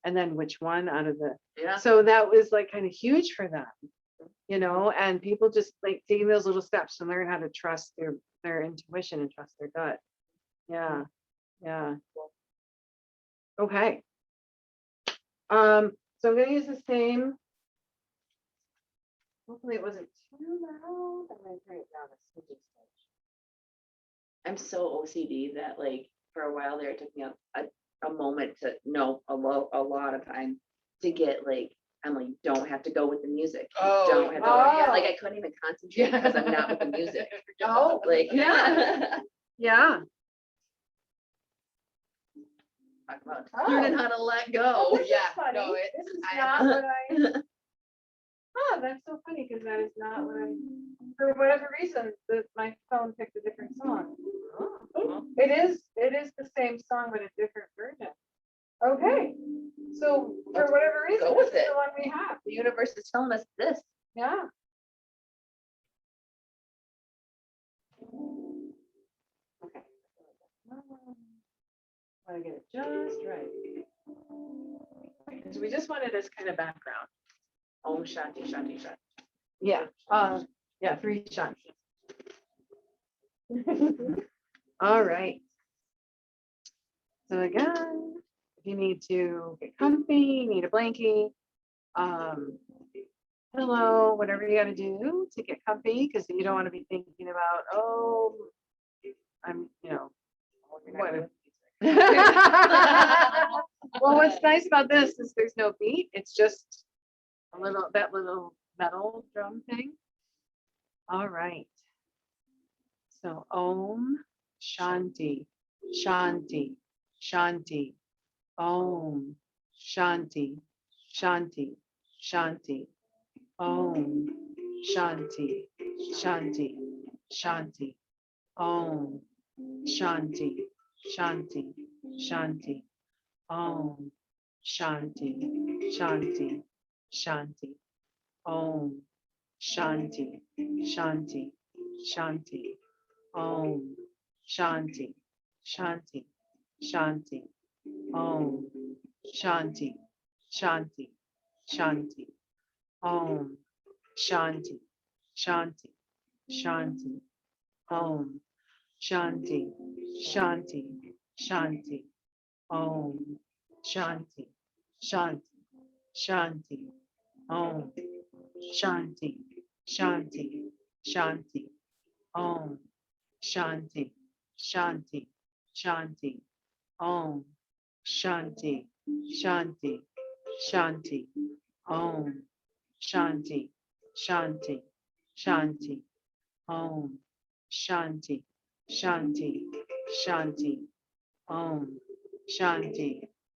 [SPEAKER 1] And then which one out of the,
[SPEAKER 2] Yeah.
[SPEAKER 1] so that was like kind of huge for them, you know, and people just like taking those little steps to learn how to trust their intuition and trust their gut. Yeah. Yeah. Okay. So I'm gonna use the same. Hopefully it wasn't too loud. I'm gonna turn it down a smidgen.
[SPEAKER 2] I'm so OCD that like for a while there, it took me a moment to no, a lot of time to get like, I'm like, don't have to go with the music.
[SPEAKER 4] Oh,
[SPEAKER 2] Don't have to,
[SPEAKER 1] oh.
[SPEAKER 2] like I couldn't even concentrate because I'm not with the music.
[SPEAKER 1] Oh,
[SPEAKER 2] Like,
[SPEAKER 1] yeah. Yeah.
[SPEAKER 2] talk about learning how to let go.
[SPEAKER 1] Oh, this is
[SPEAKER 4] yeah,
[SPEAKER 1] funny.
[SPEAKER 4] no,
[SPEAKER 1] This is
[SPEAKER 2] I-
[SPEAKER 1] not what I. Oh, that's so funny, because that is not what I. For whatever reason, my phone picked a different song.
[SPEAKER 2] Oh,
[SPEAKER 1] It is the same song, but a different version. Okay, so for whatever reason,
[SPEAKER 2] go
[SPEAKER 1] this
[SPEAKER 2] with
[SPEAKER 1] is
[SPEAKER 2] it.
[SPEAKER 1] the one we have.
[SPEAKER 2] the universe is telling us this.
[SPEAKER 1] Yeah. Okay. Want to get it just right. Because we just wanted this kind of background.
[SPEAKER 2] Om Shanti Shanti Shanti.
[SPEAKER 1] Yeah. Yeah, 3 shots. All right. So again, if you need to get comfy, need a blankie, pillow, whatever you got to do to get comfy, because you don't want to be thinking about, oh, I'm, what. Well, what's nice about this is there's no beat. It's just that little metal drum thing. All right. So Om Shanti, Shanti, Shanti. Om Shanti, Shanti, Shanti. Om Shanti, Shanti, Shanti. Om Shanti, Shanti, Shanti. Om Shanti, Shanti, Shanti. Om Shanti, Shanti, Shanti. Om Shanti, Shanti, Shanti. Om Shanti, Shanti, Shanti. Om Shanti, Shanti, Shanti. Om Shanti, Shanti, Shanti. Om Shanti, Shanti, Shanti. Om Shanti, Shanti, Shanti. Om Shanti, Shanti, Shanti. Om Shanti, Shanti, Shanti. Om Shanti, Shanti, Shanti. Om Shanti, Shanti, Shanti. Om Shanti,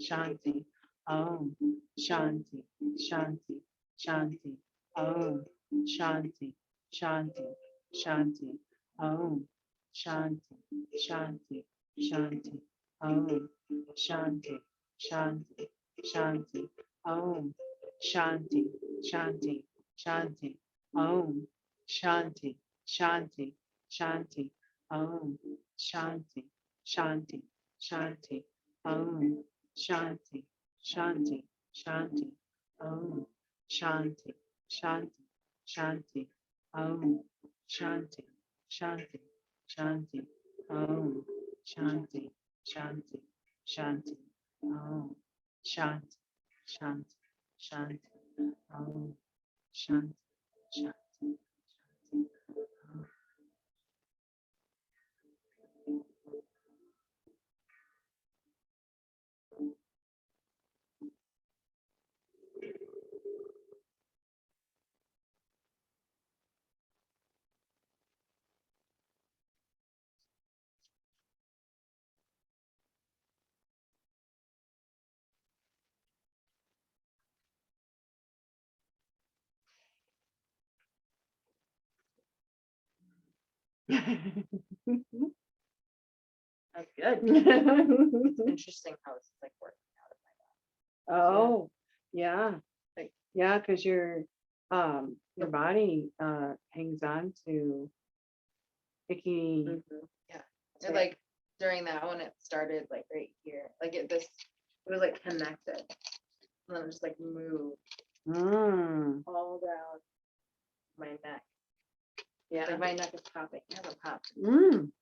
[SPEAKER 1] Shanti, Om, Shanti, Shanti, Shanti, Om, Shanti, Shanti, Shanti, Om, Shanti, Shanti, Shanti, Om, Shanti, Shanti, Shanti, Om, Shanti, Shanti, Shanti, Om, Shanti, Shanti, Shanti, Om, Shanti, Shanti, Shanti, Om, Shanti, Shanti, Shanti, Om, Shanti, Shanti, Shanti, Om, Shanti, Shanti, Shanti, Om, Shanti, Shanti, Shanti, Om, Shanti, Shanti, Shanti, Om, Shanti, Shanti, Shanti, Om.
[SPEAKER 4] That's good. It's interesting how it's like working out of my body.
[SPEAKER 1] Oh, yeah.
[SPEAKER 4] Like-
[SPEAKER 1] Yeah, because your body hangs on to icky.
[SPEAKER 4] Yeah. And like during that one, it started like right here, like it was like connected, and then it just like moved
[SPEAKER 1] Mm.
[SPEAKER 4] all down my neck. Yeah, like my neck is popping. It hasn't popped.
[SPEAKER 1] Mm.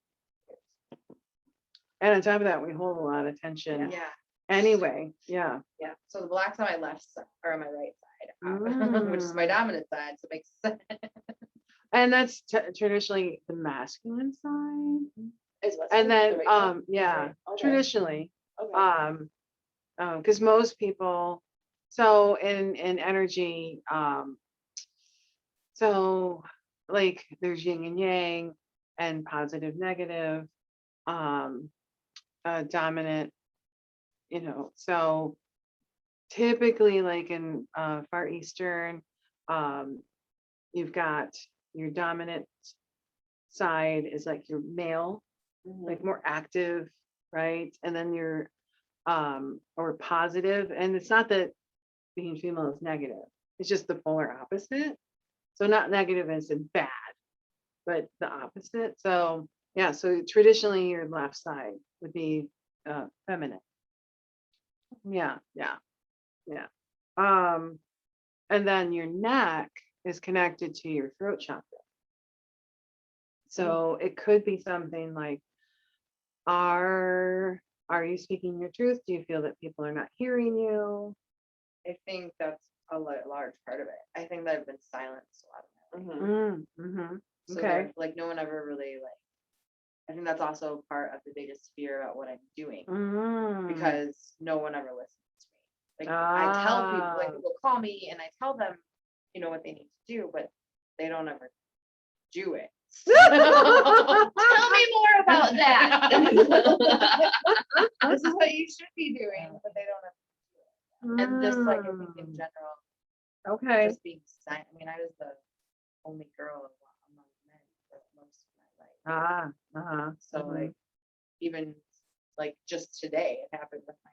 [SPEAKER 1] And on top of that, we hold a lot of tension
[SPEAKER 4] Yeah,
[SPEAKER 1] anyway. Yeah.
[SPEAKER 4] yeah. So the black's on my left side or on my right side, which is my dominant side. So it makes sense.
[SPEAKER 1] And that's traditionally the masculine side.
[SPEAKER 4] Is what's
[SPEAKER 1] And
[SPEAKER 4] the
[SPEAKER 1] then
[SPEAKER 4] right side?
[SPEAKER 1] yeah,
[SPEAKER 4] Okay.
[SPEAKER 1] traditionally.
[SPEAKER 4] Okay.
[SPEAKER 1] Because most people, so in energy, so like there's yin and yang and positive, negative, dominant, so typically like in Far Eastern, you've got your dominant side is like your male, like more active, right? And then your or positive, and it's not that being female is negative, it's just the polar opposite. So not negative as in bad, but the opposite. So yeah, so traditionally your left side would be feminine. Yeah, yeah, yeah. And then your neck is connected to your throat chakra. So it could be something like, are you speaking your truth? Do you feel that people are not hearing you?
[SPEAKER 4] I think that's a large part of it. I think that I've been silenced a lot of my life.
[SPEAKER 1] Mm-hmm.
[SPEAKER 4] So
[SPEAKER 1] Okay.
[SPEAKER 4] there- like no one ever really like. I think that's also part of the biggest fear about what I'm doing because no one ever listens to me. Like I tell people, like people call me and I tell them, what they need to do, but they don't ever do it.
[SPEAKER 2] Tell me more about that.
[SPEAKER 4] This is what you should be doing, but they don't ever do it. And just like I think in general,
[SPEAKER 1] Okay.
[SPEAKER 4] just being silent. I mean, I was the only girl among men for most of my life. So like even like just today it happened with my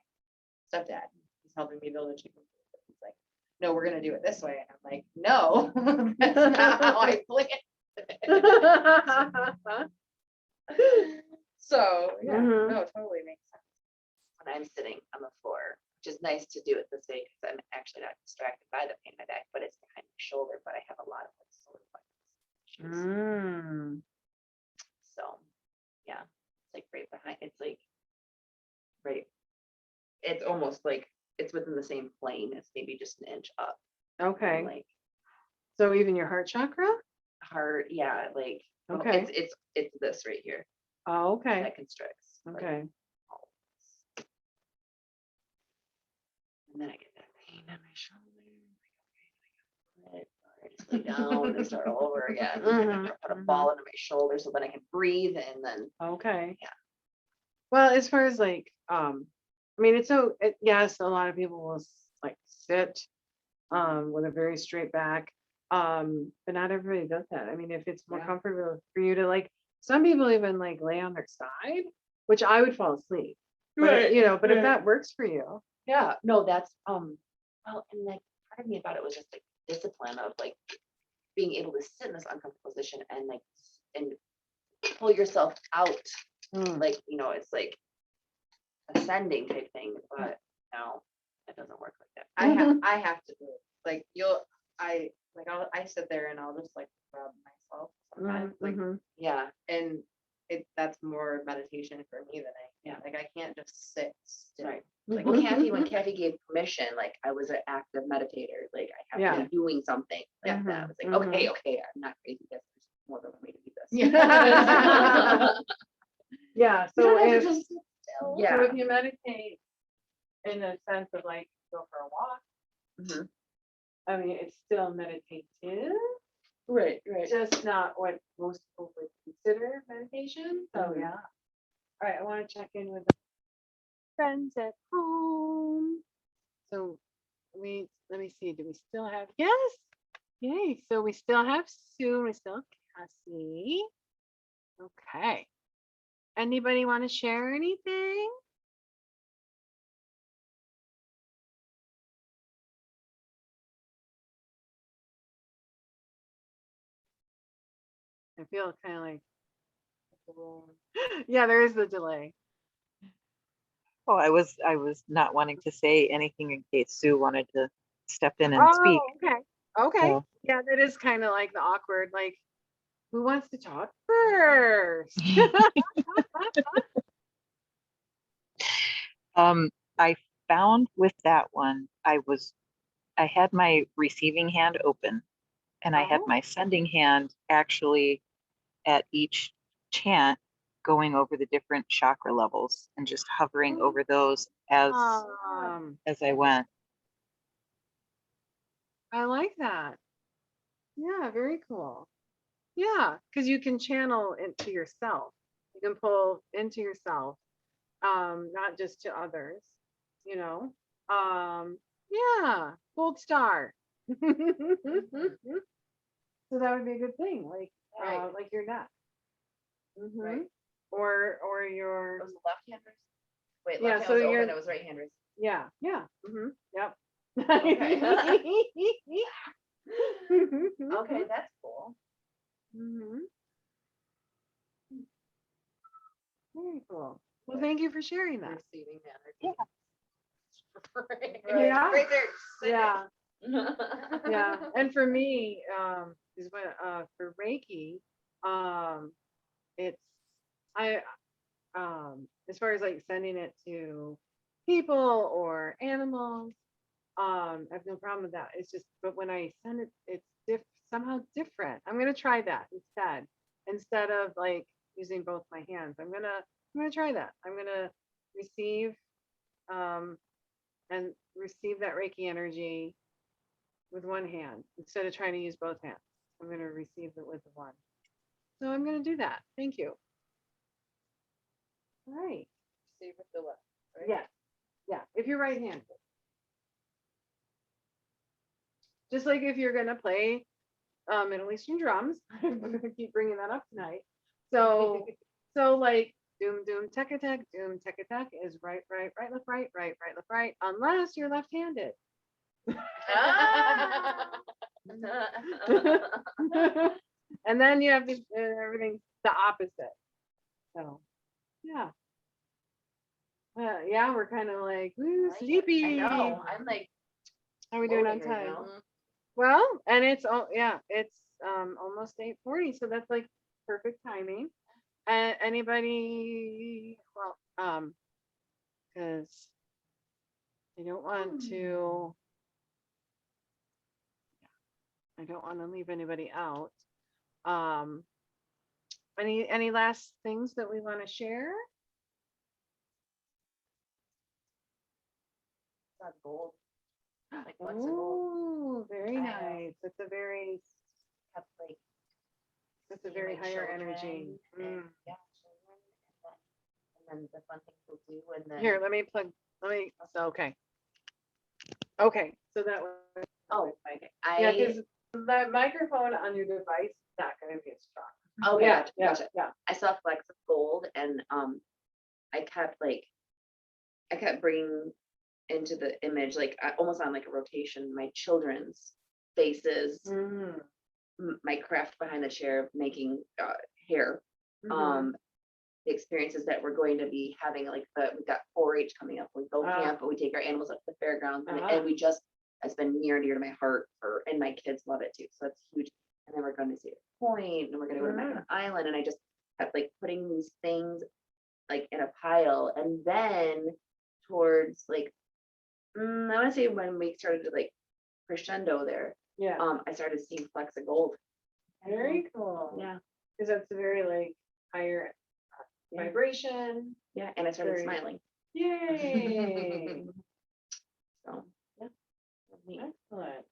[SPEAKER 4] stepdad. He's helping me build a chicken coop. He's like, no, we're gonna do it this way. And I'm like, no, that's not how I planned it. So yeah, no, it totally makes sense.
[SPEAKER 2] When I'm sitting on the floor, which is nice to do it this way because I'm actually not distracted by the pain in my back, but it's behind my shoulder, but I have a lot of like solar plexus issues. So yeah, it's like right behind, it's like right, it's almost like it's within the same plane as maybe just an inch up.
[SPEAKER 1] Okay.
[SPEAKER 2] Like
[SPEAKER 1] So even your heart chakra?
[SPEAKER 2] heart, yeah, like
[SPEAKER 1] Okay.
[SPEAKER 2] it's this right here
[SPEAKER 1] Oh, okay.
[SPEAKER 2] that constricts. like,
[SPEAKER 1] Okay.
[SPEAKER 2] all this. And then I get that pain on my shoulder. Like, okay, I just lay down and start all over again. Put a ball under my shoulder so then I can breathe and then
[SPEAKER 1] Okay.
[SPEAKER 2] Yeah.
[SPEAKER 1] Well, as far as like I mean, it's so, yes, a lot of people will like sit with a very straight back. But not everybody does that. I mean, if it's more
[SPEAKER 2] Yeah.
[SPEAKER 1] comfortable for you to like, some people even like lay on their side, which I would fall asleep. But you know, but if that works for you.
[SPEAKER 2] Yeah, no, that's, well, and like, part of me about it was just like discipline of like being able to sit in this uncomfortable position and like, and pull yourself out,
[SPEAKER 1] Mm.
[SPEAKER 2] like, you know, it's like ascending type thing, but no, it doesn't work like that.
[SPEAKER 4] I have to do it. Like I sit there and I'll just like rub myself sometimes, like,
[SPEAKER 1] Mhm.
[SPEAKER 2] Yeah,
[SPEAKER 4] and that's more meditation for me than
[SPEAKER 2] Yeah.
[SPEAKER 4] like I can't just sit still.
[SPEAKER 2] right.
[SPEAKER 4] Like,
[SPEAKER 2] Well, Kathy, when Kathy gave permission, like I was an active meditator, like I have
[SPEAKER 1] Yeah.
[SPEAKER 2] to be doing something like that. I was like,
[SPEAKER 1] Mhm,
[SPEAKER 2] okay, okay, I'm not crazy. There's more than one way to do this.
[SPEAKER 1] Yeah,
[SPEAKER 2] You
[SPEAKER 1] so
[SPEAKER 2] don't have
[SPEAKER 1] if,
[SPEAKER 2] to just sit still.
[SPEAKER 1] so
[SPEAKER 2] Yeah.
[SPEAKER 1] if you meditate in a sense of like go for a walk,
[SPEAKER 2] Mhm.
[SPEAKER 1] I mean, it's still meditative,
[SPEAKER 2] Right,
[SPEAKER 1] just not what most people would consider meditation. So
[SPEAKER 2] Mhm.
[SPEAKER 1] yeah. All right, I want to check in with the friends at home. So let me see, do we still have, yes, yay. So we still have Sue, we still have Cassie. Okay. Anybody want to share anything? I feel kind of like, yeah, there is the delay.
[SPEAKER 3] Oh, I was not wanting to say anything in case Sue wanted to step in and speak.
[SPEAKER 1] Oh, okay. Okay.
[SPEAKER 3] So,
[SPEAKER 1] Yeah, that is kind of like the awkward, like, who wants to talk first?
[SPEAKER 3] I found with that one, I had my receiving hand open and I had
[SPEAKER 1] Oh.
[SPEAKER 3] my sending hand actually at each chant going over the different chakra levels and just hovering over those as I went.
[SPEAKER 1] I like that. Yeah, very cool. Yeah, because you can channel into yourself. You can pull into yourself, not just to others, you know. Yeah, gold star. So that would be a good thing,
[SPEAKER 2] Right.
[SPEAKER 1] like your neck. Mhm.
[SPEAKER 2] Right.
[SPEAKER 1] Or your,
[SPEAKER 2] Those left-handers? Wait,
[SPEAKER 1] Yeah,
[SPEAKER 2] left hand
[SPEAKER 1] so
[SPEAKER 2] was
[SPEAKER 1] you're-
[SPEAKER 2] open, it was right-handers.
[SPEAKER 1] yeah, yeah. Yep.
[SPEAKER 2] Okay.
[SPEAKER 1] Mhm.
[SPEAKER 2] Okay, that's cool.
[SPEAKER 1] Mhm. Very cool. Well, thank you for sharing that.
[SPEAKER 2] Receiving that.
[SPEAKER 3] Yeah.
[SPEAKER 2] Right,
[SPEAKER 1] Yeah.
[SPEAKER 2] right there. Send it.
[SPEAKER 1] Yeah, yeah. And for me, is when for Reiki, it's I as far as like sending it to people or animals, I have no problem with that. It's just, but when I send it, it's somehow different. I'm gonna try that instead of like using both my hands. I'm gonna try that. I'm gonna receive um and receive that Reiki energy with one hand instead of trying to use both hands. I'm gonna receive it with the one. So I'm gonna do that. Thank you. All right.
[SPEAKER 2] See with the left, right?
[SPEAKER 1] Yes. Yeah. If you're right-handed. Just like if you're gonna play Middle Eastern drums, I'm gonna keep bringing that up tonight. So like doom doom tek tek doom tek tek is right right right left right right right left right unless you're left-handed.
[SPEAKER 2] Ah.
[SPEAKER 1] And then you have to everything the opposite. So yeah. Yeah, we're kind of like woo,
[SPEAKER 2] I
[SPEAKER 1] sleepy.
[SPEAKER 2] know, I'm like.
[SPEAKER 1] How are we doing on
[SPEAKER 2] floating right
[SPEAKER 1] time?
[SPEAKER 2] now.
[SPEAKER 1] Well, and it's it's almost 8:40, so that's like perfect timing. And anybody, well, because I don't want to, I don't want to leave anybody out. Um, any last things that we want to share?
[SPEAKER 2] It's not gold. Like what's a gold?
[SPEAKER 1] Oh, very
[SPEAKER 2] I
[SPEAKER 1] nice. That's a very
[SPEAKER 2] Seeing, like,
[SPEAKER 1] higher
[SPEAKER 2] children
[SPEAKER 1] energy.
[SPEAKER 2] and, yeah, children, and then the fun things we'll do and then.
[SPEAKER 1] Here, let me plug Okay. Okay, so that was,
[SPEAKER 2] Oh,
[SPEAKER 1] okay.
[SPEAKER 2] I.
[SPEAKER 1] Yeah, because the microphone on your device, is not gonna be as strong.
[SPEAKER 2] Okay,
[SPEAKER 1] Yeah,
[SPEAKER 2] gotcha,
[SPEAKER 1] yeah,
[SPEAKER 2] gotcha.
[SPEAKER 1] yeah.
[SPEAKER 2] I saw flecks of gold and I kept bringing into the image almost on like a rotation my children's faces,
[SPEAKER 1] Mhm,
[SPEAKER 2] my craft behind the chair of making hair,
[SPEAKER 1] mhm.
[SPEAKER 2] the experiences that we're going to be having, we've got 4-H coming up, we go
[SPEAKER 1] Ah.
[SPEAKER 2] camp, but we take our animals up to the fairgrounds, and,
[SPEAKER 1] Uh-huh.
[SPEAKER 2] and we just, it's been near and dear to my heart and my kids love it too, so it's huge. And then we're going to see a point, and we're going to go to Mackinac Island, and I just kept putting these things in a pile, and then towards I want to say when we started to crescendo there,
[SPEAKER 1] Yeah,
[SPEAKER 2] I started seeing flecks of gold.
[SPEAKER 1] very cool.
[SPEAKER 2] Yeah,
[SPEAKER 1] Because that's a very higher
[SPEAKER 2] Yeah.
[SPEAKER 1] vibration.
[SPEAKER 2] yeah, and I started
[SPEAKER 1] Very-
[SPEAKER 2] smiling.
[SPEAKER 1] Yay.
[SPEAKER 2] So yeah, neat.
[SPEAKER 1] Excellent.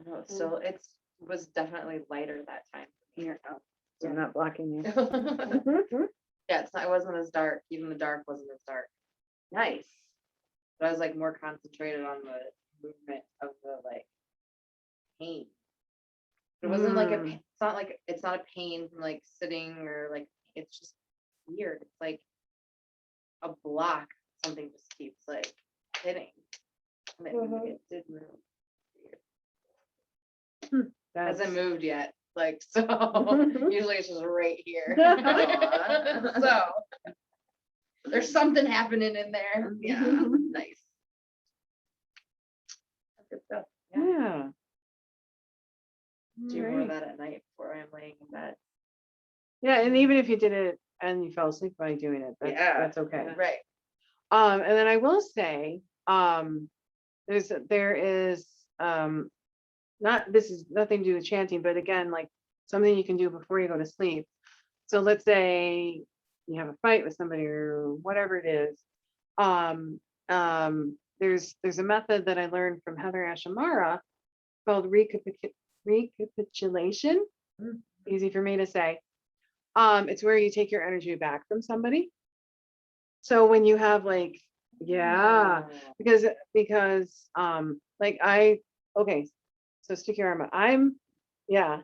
[SPEAKER 4] I know, so it's was definitely lighter that time.
[SPEAKER 1] Here, oh, so I'm not blocking you.
[SPEAKER 4] Yeah, it wasn't as dark. Even the dark wasn't as dark.
[SPEAKER 2] Nice.
[SPEAKER 4] But I was more concentrated on the movement of the pain. It wasn't
[SPEAKER 1] Mm.
[SPEAKER 4] it's not a pain from sitting or it's just weird. It's like a block. Something just keeps hitting. And it did move. Hasn't moved yet. So usually it's just right here. So there's something happening in there.
[SPEAKER 2] Yeah, nice. That's good stuff.
[SPEAKER 1] Yeah.
[SPEAKER 4] Do more
[SPEAKER 1] Alright.
[SPEAKER 4] of that at night before I'm laying in bed.
[SPEAKER 1] Yeah, and even if you did it and you fell asleep by doing it, that's okay.
[SPEAKER 4] Right.
[SPEAKER 1] And then I will say, there is not, this is nothing to do with chanting, but again, something you can do before you go to sleep. So let's say you have a fight with somebody or whatever it is. There's a method that I learned from Heather Ashamara called recapitulation. Easy for me to say. It's where you take your energy back from somebody. So when you have yeah, because okay, so stick your arm out.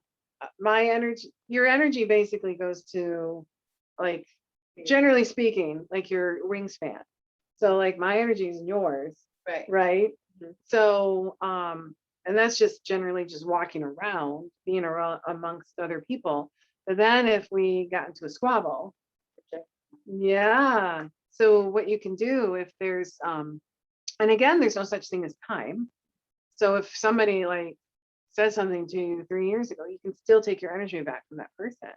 [SPEAKER 1] My energy, your energy basically goes to generally speaking, your wingspan. So my energy is yours,
[SPEAKER 4] Right.
[SPEAKER 1] right?
[SPEAKER 2] Mhm.
[SPEAKER 1] So and that's just generally just walking around, being around amongst other people. But then if we got into a squabble, yeah. So what you can do if there's and again, there's no such thing as time. So if somebody says something to you 3 years ago, you can still take your energy back from that person.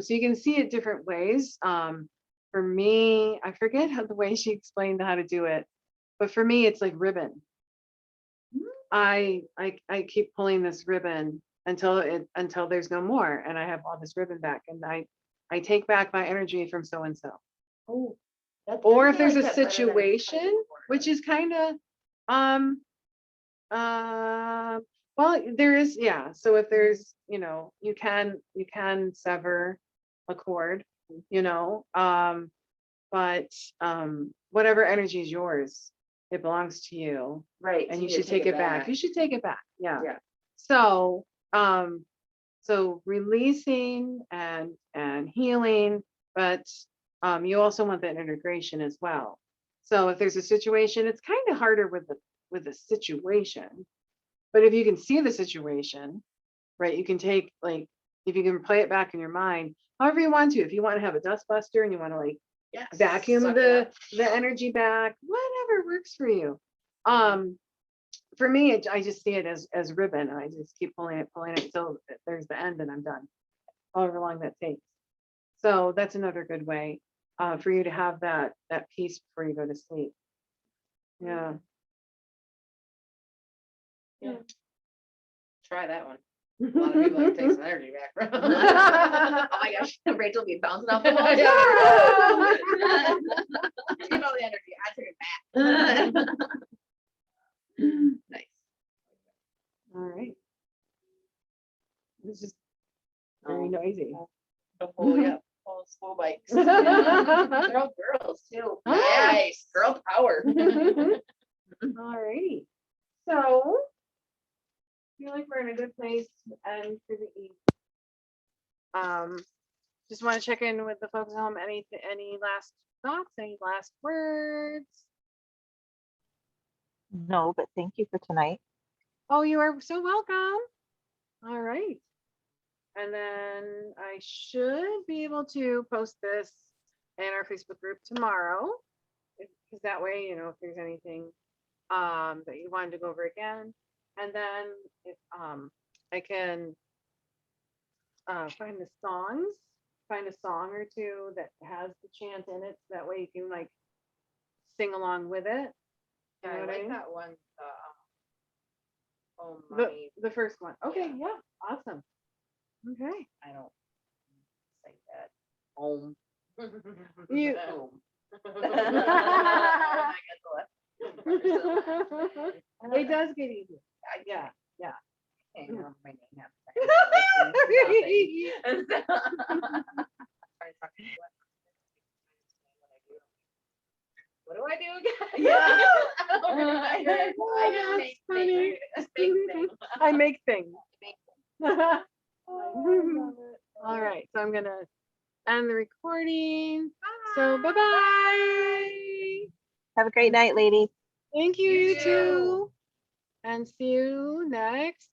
[SPEAKER 1] So you can see it different ways. For me, I forget how the way she explained how to do it, but for me, it's like ribbon. I keep pulling this ribbon until there's no more, and I have all this ribbon back, and I take back my energy from so and so.
[SPEAKER 2] Oh,
[SPEAKER 1] Or if there's a situation, which is kind of well, there is, yeah. So if there's, you can sever a cord, but whatever energy is yours, it belongs to you,
[SPEAKER 2] right,
[SPEAKER 1] and
[SPEAKER 2] so
[SPEAKER 1] you
[SPEAKER 2] need to
[SPEAKER 1] should take it back. You should take it back. Yeah.
[SPEAKER 2] Yeah.
[SPEAKER 1] So so releasing and healing, but you also want that integration as well. So if there's a situation, it's kind of harder with the situation, but if you can see the situation, right, you can take if you can play it back in your mind, however you want to. If you want to have a dust buster and you want to
[SPEAKER 2] Yes,
[SPEAKER 1] vacuum
[SPEAKER 2] suck it up.
[SPEAKER 1] the energy back, whatever works for you. For me, I just see it as ribbon, and I just keep pulling it until there's the end, and I'm done. However long that takes. So that's another good way for you to have that peace before you go to sleep. Yeah.
[SPEAKER 4] Try that one. A lot of people take some energy back from.
[SPEAKER 2] Oh my gosh, Rachel be bouncing off the walls.
[SPEAKER 4] Yeah. Give all the energy. I took it back.
[SPEAKER 2] Nice.
[SPEAKER 1] All right. It's just very noisy.
[SPEAKER 4] The whole all school bikes.
[SPEAKER 2] They're all girls too.
[SPEAKER 4] Nice, girl power.
[SPEAKER 1] Alrighty. So, I feel like we're in a good place to end for the evening. Just want to check in with the folks at home. Any last thoughts? Any last words?
[SPEAKER 3] No, but thank you for tonight.
[SPEAKER 1] Oh, you are so welcome. All right. And then I should be able to post this in our Facebook group tomorrow. Because that way, you know, if there's anything that you wanted to go over again. And then if I can find a song or two that has the chant in it. So that way you can like sing along with it.
[SPEAKER 4] Yeah,
[SPEAKER 1] You know
[SPEAKER 4] I
[SPEAKER 1] what I
[SPEAKER 4] like
[SPEAKER 1] mean?
[SPEAKER 4] that one. Oh my,
[SPEAKER 1] The first one. Okay,
[SPEAKER 4] Yeah.
[SPEAKER 1] yeah, awesome. Okay.
[SPEAKER 2] I don't say that. Home.
[SPEAKER 1] You
[SPEAKER 2] Home.
[SPEAKER 1] it does get easier. Yeah, yeah.
[SPEAKER 2] Can't remember my name half the time. What do I do again?
[SPEAKER 1] Yeah.
[SPEAKER 2] I don't remember. I just make
[SPEAKER 1] funny.
[SPEAKER 2] things.
[SPEAKER 1] I make things.
[SPEAKER 2] Oh,
[SPEAKER 1] All right, so I'm gonna end the recording. So bye-bye.
[SPEAKER 3] Have a great night, ladies.
[SPEAKER 1] Thank you,
[SPEAKER 2] You
[SPEAKER 1] you
[SPEAKER 2] too.
[SPEAKER 1] too. And see you next